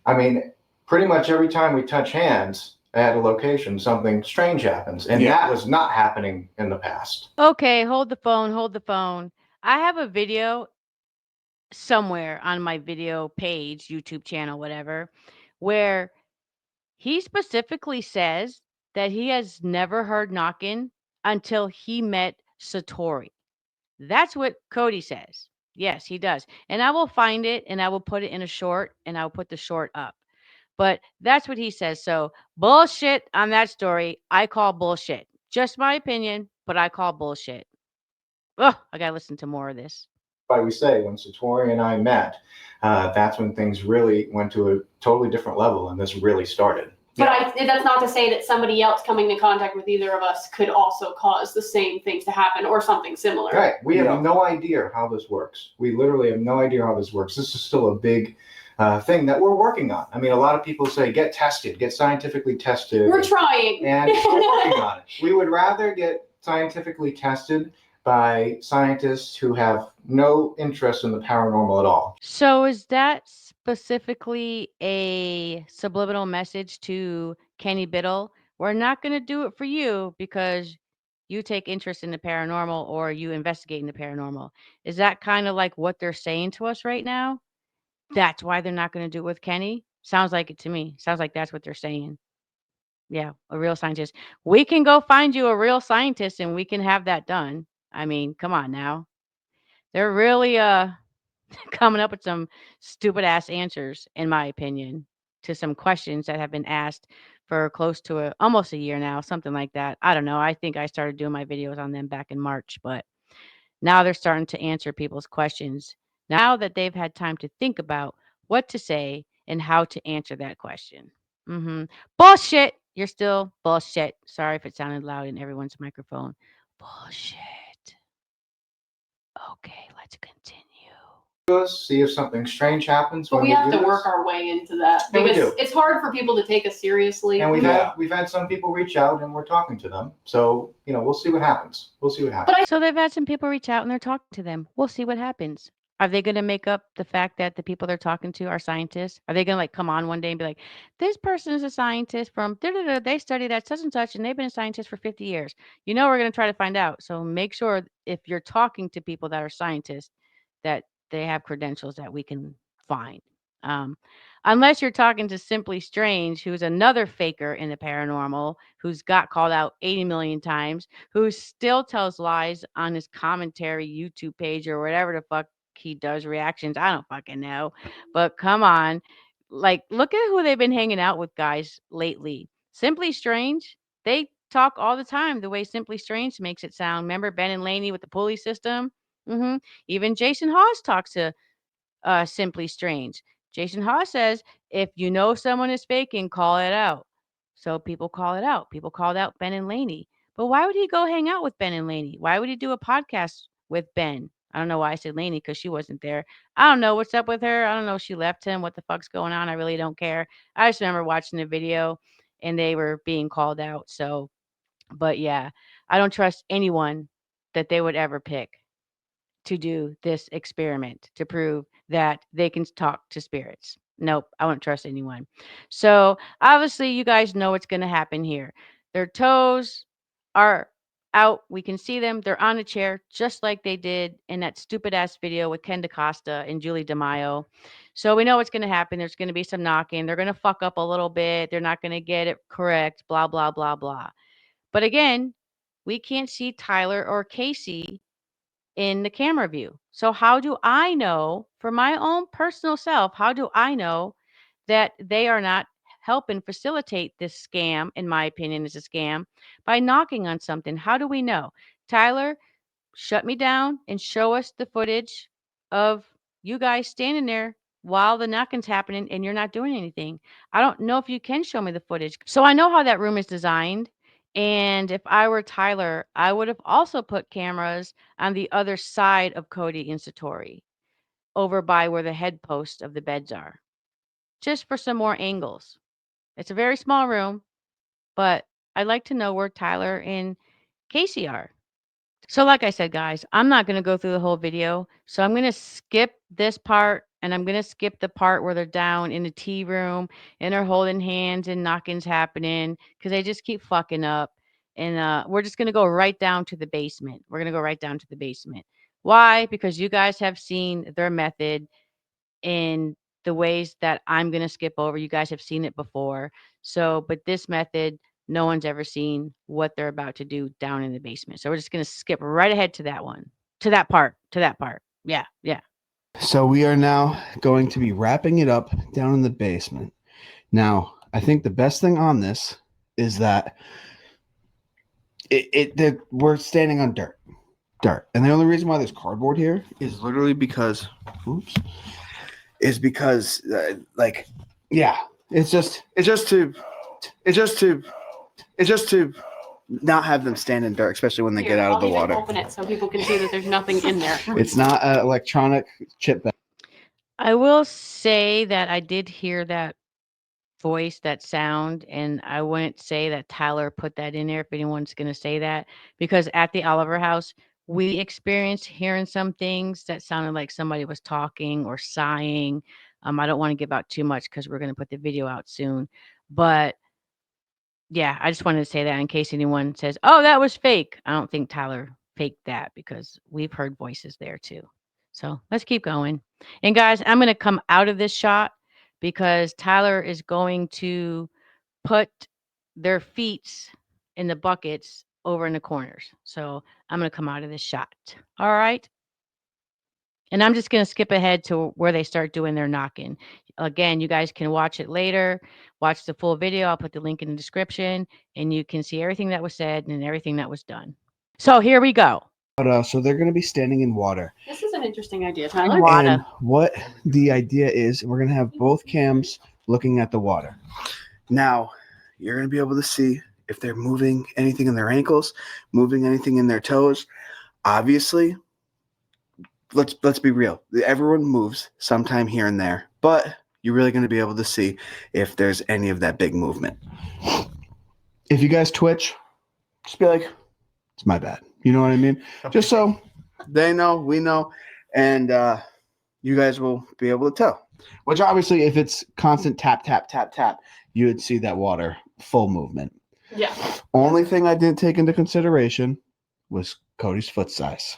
I mean, pretty much every time we touch hands at a location, something strange happens. And that was not happening in the past. Okay, hold the phone. Hold the phone. I have a video somewhere on my video page, YouTube channel, whatever, where he specifically says that he has never heard knocking until he met Satori. That's what Cody says. Yes, he does. And I will find it and I will put it in a short and I'll put the short up. But that's what he says. So bullshit on that story. I call bullshit. Just my opinion, but I call bullshit. Ugh, I got to listen to more of this. Why we say when Satori and I met, that's when things really went to a totally different level and this really started. But that's not to say that somebody else coming into contact with either of us could also cause the same things to happen or something similar. Right. We have no idea how this works. We literally have no idea how this works. This is still a big thing that we're working on. I mean, a lot of people say, get tested, get scientifically tested. We're trying. And we're working on it. We would rather get scientifically tested by scientists who have no interest in the paranormal at all. So is that specifically a subliminal message to Kenny Biddle? We're not going to do it for you because you take interest in the paranormal or you investigate in the paranormal. Is that kind of like what they're saying to us right now? That's why they're not going to do it with Kenny? Sounds like it to me. Sounds like that's what they're saying. Yeah, a real scientist. We can go find you a real scientist and we can have that done. I mean, come on now. They're really coming up with some stupid ass answers, in my opinion, to some questions that have been asked for close to almost a year now, something like that. I don't know. I think I started doing my videos on them back in March, but now they're starting to answer people's questions now that they've had time to think about what to say and how to answer that question. Bullshit. You're still bullshit. Sorry if it sounded loud in everyone's microphone. Bullshit. Okay, let's continue. Us, see if something strange happens. But when we have do to work this. our way into that Yeah, we because do. it's hard for people to take us seriously. And we've had some people reach out and we're talking to them. So, we'll see what happens. We'll see what happens. So they've had some people reach out and they're talking to them. We'll see what happens. Are they going to make up the fact that the people they're talking to are scientists? Are they going to like come on one day and be like, this person is a scientist from they studied at such and such and they've been a scientist for 50 years. We're going to try to find out. So make sure if you're talking to people that are scientists that they have credentials that we can find. Um, Unless you're talking to Simply Strange, who's another faker in the paranormal, who's got called out 80 million times, who still tells lies on his commentary YouTube page or whatever the fuck he does reactions. I don't fucking know. But come on. Like, look at who they've been hanging out with, guys, lately. Simply Strange, they talk all the time the way Simply Strange makes it sound. Remember Ben and Laney with the pulley system? Even Jason Hawes talks to Simply Strange. Jason Haas says, if you know someone is faking, call it out. So people call it out. People called out Ben and Lainey. But why would he go hang out with Ben and Lainey? Why would he do a podcast with Ben? I don't know why I said Lainey because she wasn't there. I don't know what's up with her. I don't know if she left him. What the fuck's going on? I really don't care. I just remember watching the video and they were being called out. So, but yeah, I don't trust anyone that they would ever pick to do this experiment to prove that they can talk to spirits. Nope, I won't trust anyone. So obviously, you guys know what's going to happen here. Their toes are out. We can see them. They're on a chair, just like they did in that stupid ass video with Ken DaCosta and Julie DeMaio. So we know what's going to happen. There's going to be some knocking. They're going to fuck up a little bit. They're not going to get it correct. Blah blah blah blah. But again, we can't see Tyler or Casey in the camera view. So how do I know for my own personal self, how do I know that they are not helping facilitate this scam, in my opinion, is a scam, by knocking on something? How do we know? Tyler, shut me down and show us the footage of you guys standing there while the knocking's happening and you're not doing anything. I don't know if you can show me the footage. So I know how that room is designed. And if I were Tyler, I would have also put cameras on the other side of Cody and Satori, over by where the head posts of the beds are, just for some more angles. It's a very small room, but I'd like to know where Tyler and Casey are. So like I said, guys, I'm not going to go through the whole video. So I'm going to skip this part and I'm going to skip the part where they're down in the tea room and they're holding hands and knockings happening because they just keep fucking up. And we're just going to go right down to the basement. We're going to go right down to the basement. Why? Because you guys have seen their method in the ways that I'm going to skip over. You guys have seen it before. So, but this method, no one's ever seen what they're about to do down in the basement. So we're just going to skip right ahead to that one, to that part, to that part. Yeah, yeah. So we are now going to be wrapping it up down in the basement. Now, I think the best thing on this is that we're standing on dirt. And the only reason why there's cardboard here is literally because, it's just to not have them stand in dirt, especially when they get out of the water. Open it so people can see that there's nothing in there. It's not an electronic chip bag. I will say that I did hear that voice, that sound, and I wouldn't say that Tyler put that in there if anyone's going to say that, because at the Oliver house, we experienced hearing some things that sounded like somebody was talking or sighing. I don't want to give out too much because we're going to put the video out soon. But yeah, I just wanted to say that in case anyone says, oh, that was fake. I don't think Tyler faked that because we've heard voices there too. So let's keep going. And guys, I'm going to come out of this shot because Tyler is going to put their feet in the buckets over in the corners. So I'm going to come out of this shot. All right. And I'm just going to skip ahead to where they start doing their knocking. Again, you guys can watch it later. Watch the full video. I'll put the link in the description and you can see everything that was said and everything that was done. So here we go. So they're going to be standing in water. This is an interesting idea, Tyler. Water. And what the idea is, we're going to have both cams looking at the water. Now, you're going to be able to see if they're moving anything in their ankles, moving anything in their toes. Obviously, let's be real. Everyone moves sometime here and there, but you're really going to be able to see if there's any of that big movement. If you guys twitch, just be like, it's my bad. You know what I mean? Just so they know, we know, and you guys will be able to tell. Which obviously, if it's constant tap, tap, tap, tap, you would see that water full movement. Yeah. Only thing I didn't take into consideration was Cody's foot size.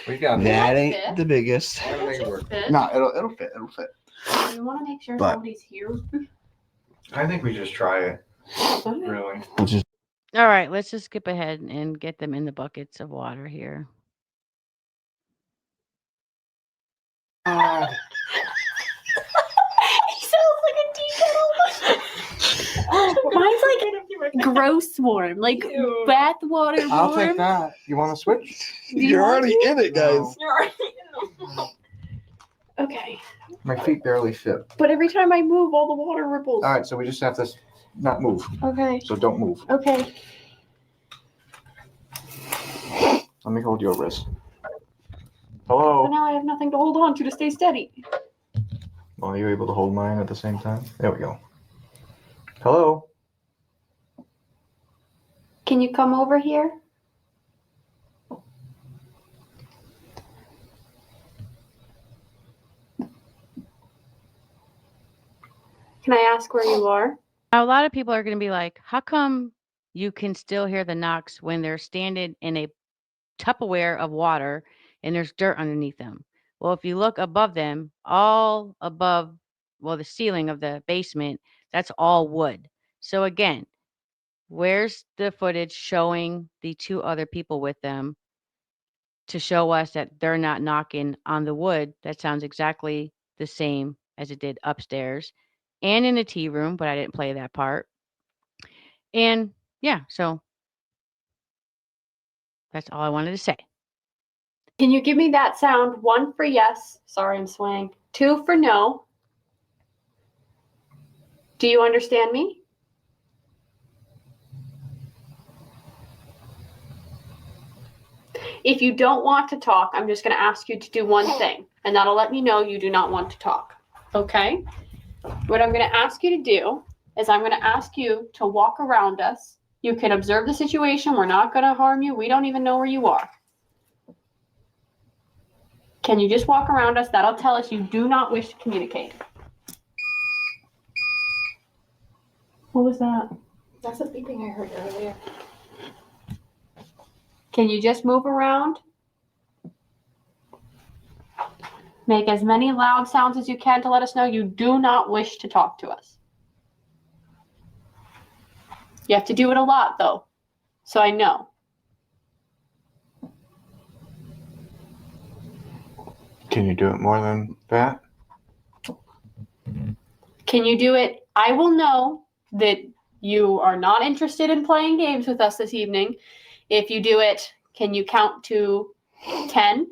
We got That that. ain't the biggest. We're gonna make it work. No, it'll fit. It'll fit. You want to make sure But- somebody's here. I think we just try it. Really. We'll just All right, let's just skip ahead and get them in the buckets of water here. He sounds like a tea kettle. Mine's like gross warm, like Ew. bath water warm. I'll take that. You want to switch? You're already in it, guys. No. Okay. My feet barely fit. But every time I move, all the water ripples. All right, so we just have to not move. Okay. So don't move. Okay. Let me hold your wrist. But Hello? now I have nothing to hold on to stay steady. Well, are you able to hold mine at the same time? There we go. Hello? Can you come over here? Can I ask where you are? Now, a lot of people are going to be like, how come you can still hear the knocks when they're standing in a Tupperware of water and there's dirt underneath them? Well, if you look above them, all above, well, the ceiling of the basement, that's all wood. So again, where's the footage showing the two other people with them to show us that they're not knocking on the wood? That sounds exactly the same as it did upstairs and in the tea room, but I didn't play that part. And yeah, so that's all I wanted to say. Can you give me that sound? 1 for yes. Sorry, I'm swaying. 2 for no. Do you understand me? If you don't want to talk, I'm just going to ask you to do one thing, and that'll let me know you do not want to talk. Okay? What I'm going to ask you to do is I'm going to ask you to walk around us. You can observe the situation. We're not going to harm you. We don't even know where you are. Can you just walk around us? That'll tell us you do not wish to communicate. What was that? That's the beeping I heard earlier. Can you just move around? Make as many loud sounds as you can to let us know you do not wish to talk to us. You have to do it a lot, though, so I know. Can you do it more than that? Can you do it? I will know that you are not interested in playing games with us this evening. If you do it, can you count to 10?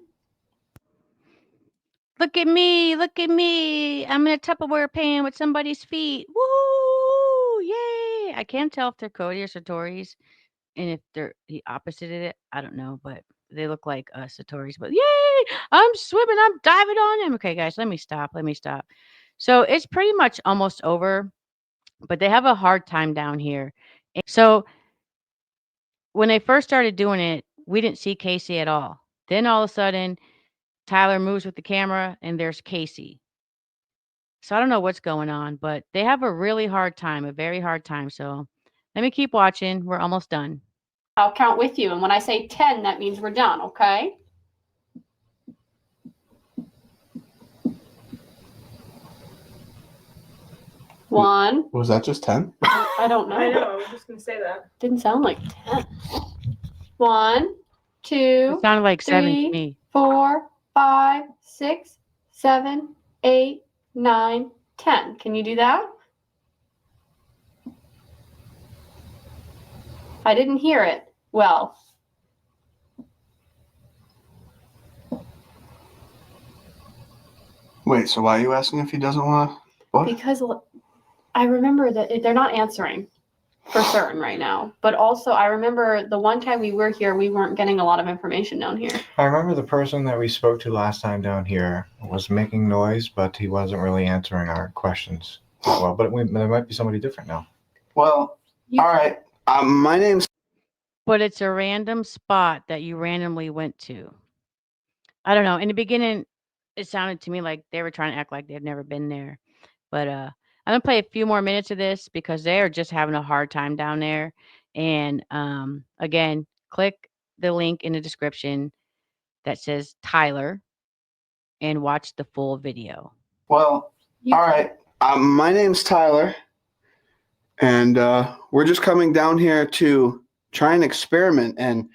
Look at me, look at me. I'm in a Tupperware pan with somebody's feet. Woo! Yay! I can't tell if they're Cody or Satori's, and if they're the opposite of it, I don't know, but they look like Satori's. But yay! I'm swimming, I'm diving on them. Okay, guys, let me stop. Let me stop. So it's pretty much almost over, but they have a hard time down here. So when they first started doing it, we didn't see Casey at all. Then all of a sudden, Tyler moves with the camera and there's Casey. So I don't know what's going on, but they have a really hard time, a very hard time. So let me keep watching. We're almost done. I'll count with you. And when I say 10, that means we're done, okay? One. Was that just 10? I don't know. I know, I was just gonna say that. Didn't sound like 10. 1, 2, It sounded like 7 to 3, me. 4, 5, 6, 7, 8, 9, 10. Can you do that? I didn't hear it. Well. Wait, so why are you asking if he doesn't want to? What? Because I remember that they're not answering for certain right now. But also, I remember the one time we were here, we weren't getting a lot of information down here. I remember the person that we spoke to last time down here was making noise, but he wasn't really answering our questions well. But there might be somebody different now. Well, all right. My name's. But it's a random spot that you randomly went to. I don't know. In the beginning, it sounded to me like they were trying to act like they've never been there. But I'm gonna play a few more minutes of this because they are just having a hard time down there. And again, click the link in the description that says Tyler and watch the full video. Well, all right. My name's Tyler, and we're just coming down here to try and experiment, and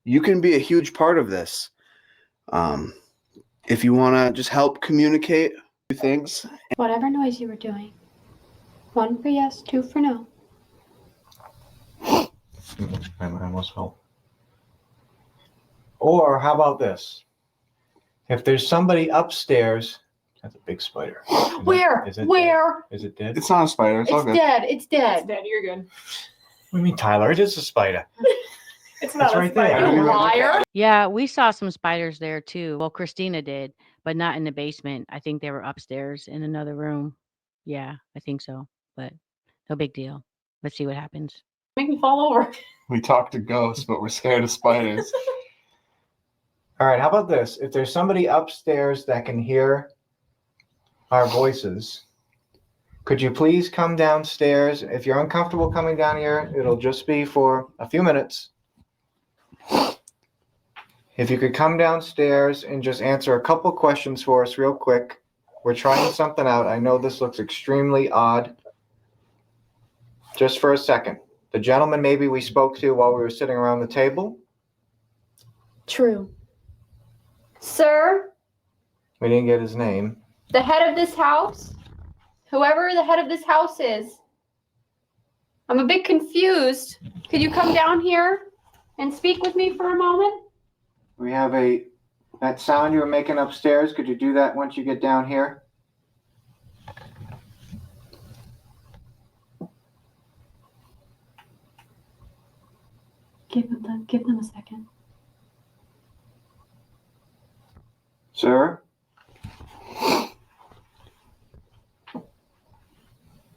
you can be a huge part of this. If you want to just help communicate things. Whatever noise you were doing. 1 for yes, 2 for no. I almost fell. Or how about this? If there's somebody upstairs That's a big spider. Where? Is it Where? Dead? Is it dead? It's not a spider. It's all It's good. dead. It's It's dead. dead. You're good. What do you mean, Tyler? It is a spider. It's not It's a right there. spider. You liar. Yeah, we saw some spiders there too. Well, Christina did, but not in the basement. I think they were upstairs in another room. Yeah, I think so. But no big deal. Let's see what happens. Make me fall over. We talk to ghosts, but we're scared of spiders. All right, how about this? If there's somebody upstairs that can hear our voices, could you please come downstairs? If you're uncomfortable coming down here, it'll just be for a few minutes. If you could come downstairs and just answer a couple questions for us real quick. We're trying something out. I know this looks extremely odd. Just for a second. The gentleman maybe we spoke to while we were sitting around the table. True. Sir, We didn't get his name. the head of this house, whoever the head of this house is, I'm a bit confused. Could you come down here and speak with me for a moment? We have that sound you were making upstairs. Could you do that once you get down here? Give them a second. Sir?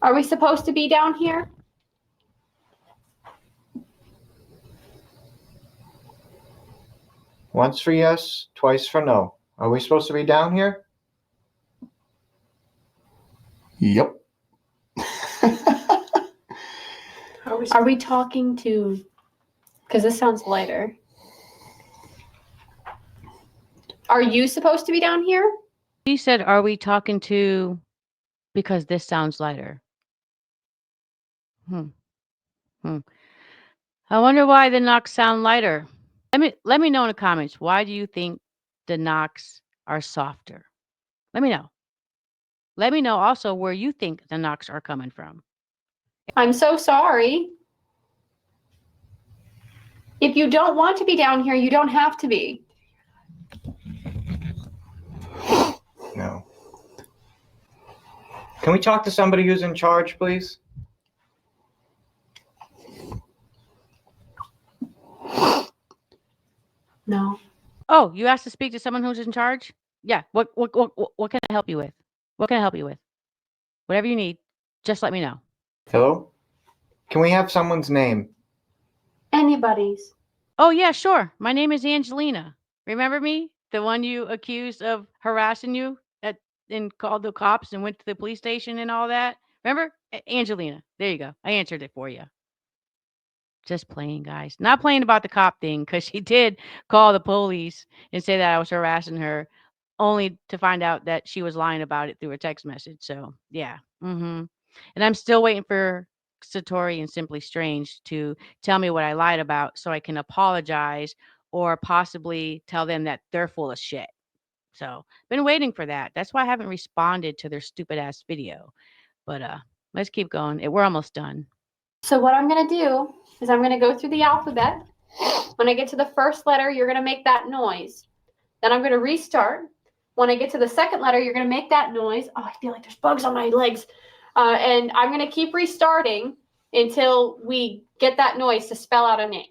Are we supposed to be down here? Once for yes, twice for no. Are we supposed to be down here? Yep. Are we talking to? Because this sounds lighter. Are you supposed to be down here? He said, "Are we talking to?" Because this sounds lighter. I wonder why the knocks sound lighter. Let me know in the comments. Why do you think the knocks are softer? Let me know. Let me know also where you think the knocks are coming from. I'm so sorry. If you don't want to be down here, you don't have to be. No. Can we talk to somebody who's in charge, please? No. Oh, you asked to speak to someone who's in charge? Yeah. What can I help you with? What can I help you with? Whatever you need, just let me know. Hello? Can we have someone's name? Anybody's. Oh, yeah, sure. My name is Angelina. Remember me? The one you accused of harassing you and called the cops and went to the police station and all that? Remember? Angelina. There you go. I answered it for you. Just playing, guys. Not playing about the cop thing, because she did call the police and say that I was harassing her, only to find out that she was lying about it through a text message. So, yeah. And I'm still waiting for Satori and Simply Strange to tell me what I lied about so I can apologize or possibly tell them that they're full of shit. So, been waiting for that. That's why I haven't responded to their stupid ass video. But let's keep going. We're almost done. So what I'm going to do is I'm going to go through the alphabet. When I get to the first letter, you're going to make that noise. Then I'm going to restart. When I get to the second letter, you're going to make that noise. Oh, I feel like there's bugs on my legs. And I'm going to keep restarting until we get that noise to spell out a name.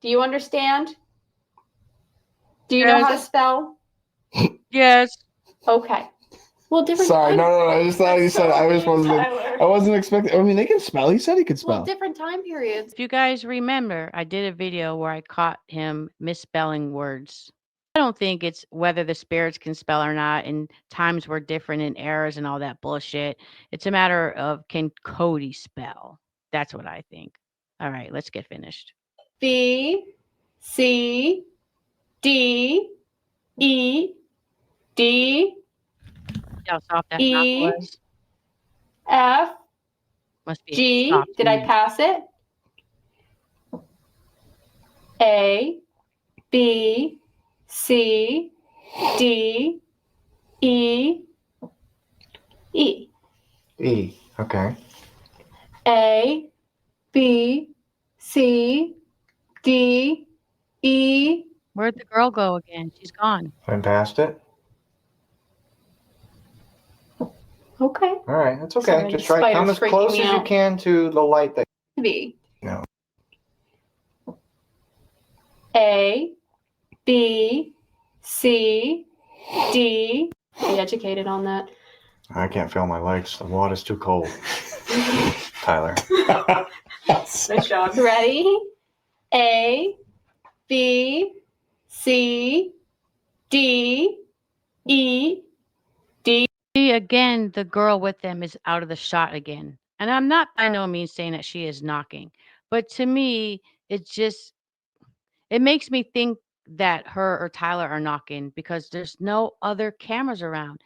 Do you understand? Do you know how to spell? Yes. Okay. Well, different. Sorry, no. I just thought he That's said so I mean, Tyler. wasn't expecting. I mean, they can spell. He said he could Well, spell. different time periods. If you guys remember, I did a video where I caught him misspelling words. I don't think it's whether the spirits can spell or not, and times were different and errors and all that bullshit. It's a matter of, can Cody spell? That's what I think. All right, let's get finished. B, C, D, E, D, See how soft that E, knock was? F, Must be G. soft. Did I pass it? A, B, C, D, E, E. E. Okay. A, B, C, D, E. Where'd the girl go again? She's gone. Went past it. Okay. All right, that's okay. Sorry, Just the try to come as spider's close freaking as me you out. can to the light that B. you know. A, B, C, D. Be educated on that. I can't feel my legs. The water's too cold. Tyler. Nice job. Ready? A, B, C, D, E, D. See, again, the girl with them is out of the shot again. And I'm not by no means saying that she is knocking, but to me, it makes me think that her or Tyler are knocking because there's no other cameras around.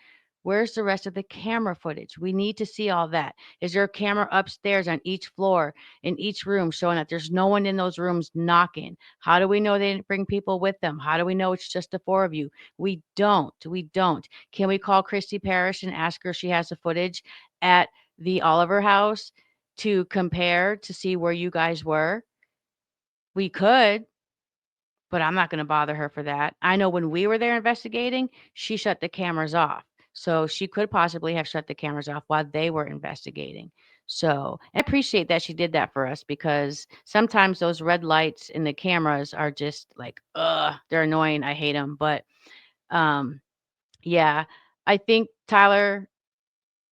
Where's the rest of the camera footage? We need to see all that. Is there a camera upstairs on each floor in each room showing that there's no one in those rooms knocking? How do we know they didn't bring people with them? How do we know it's just the four of you? We don't. We don't. Can we call Christy Parrish and ask her if she has the footage at the Oliver house to compare to see where you guys were? We could, but I'm not going to bother her for that. I know when we were there investigating, she shut the cameras off. So she could possibly have shut the cameras off while they were investigating. So I appreciate that she did that for us because sometimes those red lights in the cameras are just like, they're annoying. I hate them. But um, yeah, I think Tyler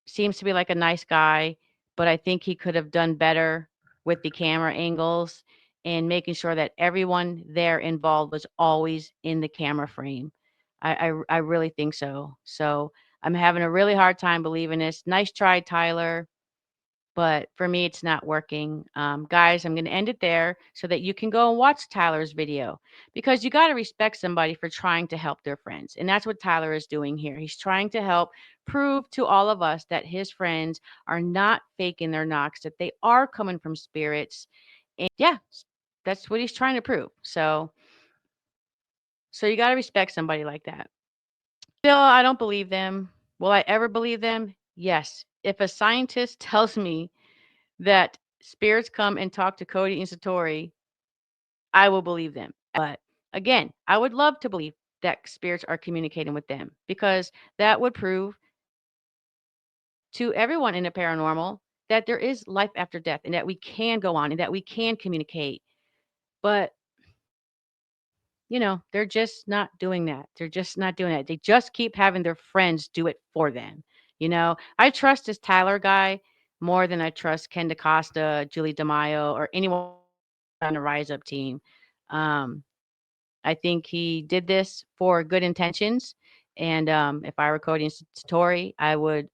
seems to be like a nice guy, but I think he could have done better with the camera angles and making sure that everyone there involved was always in the camera frame. I really think so. So I'm having a really hard time believing this. Nice try, Tyler. But for me, it's not working. Guys, I'm going to end it there so that you can go and watch Tyler's video because you got to respect somebody for trying to help their friends. And that's what Tyler is doing here. He's trying to help prove to all of us that his friends are not faking their knocks, that they are coming from spirits. And yeah, that's what he's trying to prove. So you got to respect somebody like that. Still, I don't believe them. Will I ever believe them? Yes. If a scientist tells me that spirits come and talk to Cody and Satori, I will believe them. But again, I would love to believe that spirits are communicating with them because that would prove to everyone in the paranormal that there is life after death and that we can go on and that we can communicate. But they're just not doing that. They're just not doing that. They just keep having their friends do it for them. I trust this Tyler guy more than I trust Ken DaCosta, Julie DeMaio, or anyone on the Rise Up team. I think he did this for good intentions. And if I were Cody and Satori, I would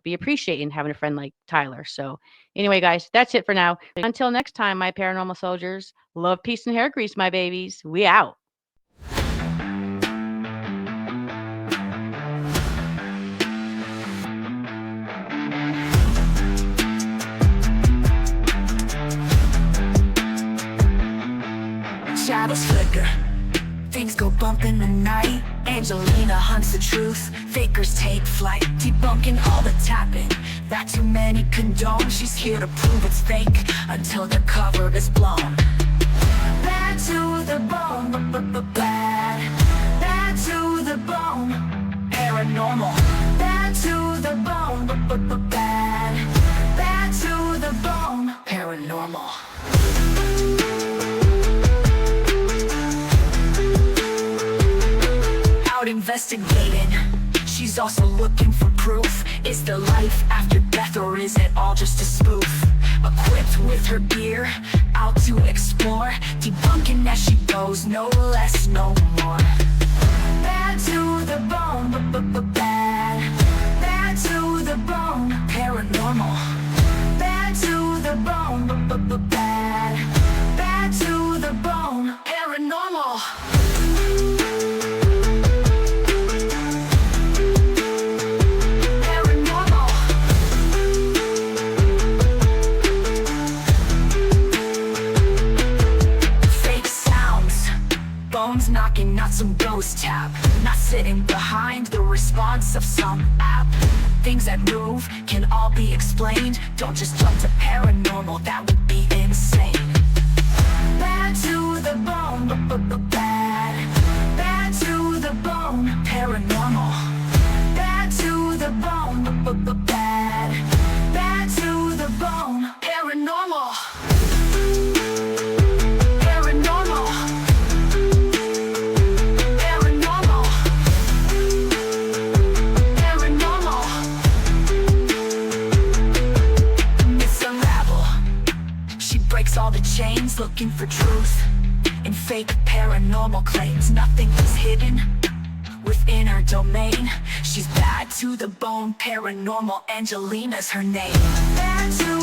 be appreciating having a friend like Tyler. So anyway, guys, that's it for now. Until next time, my paranormal soldiers, love, peace, and hair grease, my babies. We out. Shadows flicker, things go bump in the night. Angelina hunts the truth, fakers take flight. Debunking all the tapping that too many condone. She's here to prove it's fake until the cover is blown. Bad to the bone, bad to the bone. Paranormal, bad to the bone, bad to the bone. Paranormal. Investigating, she's also looking for proof. Is there life after death or is it all just a spoof? Equipped with her gear, out to explore, debunking as she goes, no less, no more. Bad to the bone, bad to the bone. Paranormal, bad to the bone, bad to the bone. Paranormal. Knocking, not some ghost tap. Not sitting behind the response of some app. Things that move can all be explained. Don't just jump to paranormal, that would be insane. Bad to the bone, bad to the bone. Paranormal, bad to the bone, paranormal claims nothing is hidden within her domain. She's bad to the bone, paranormal Angelina's her name. Bad to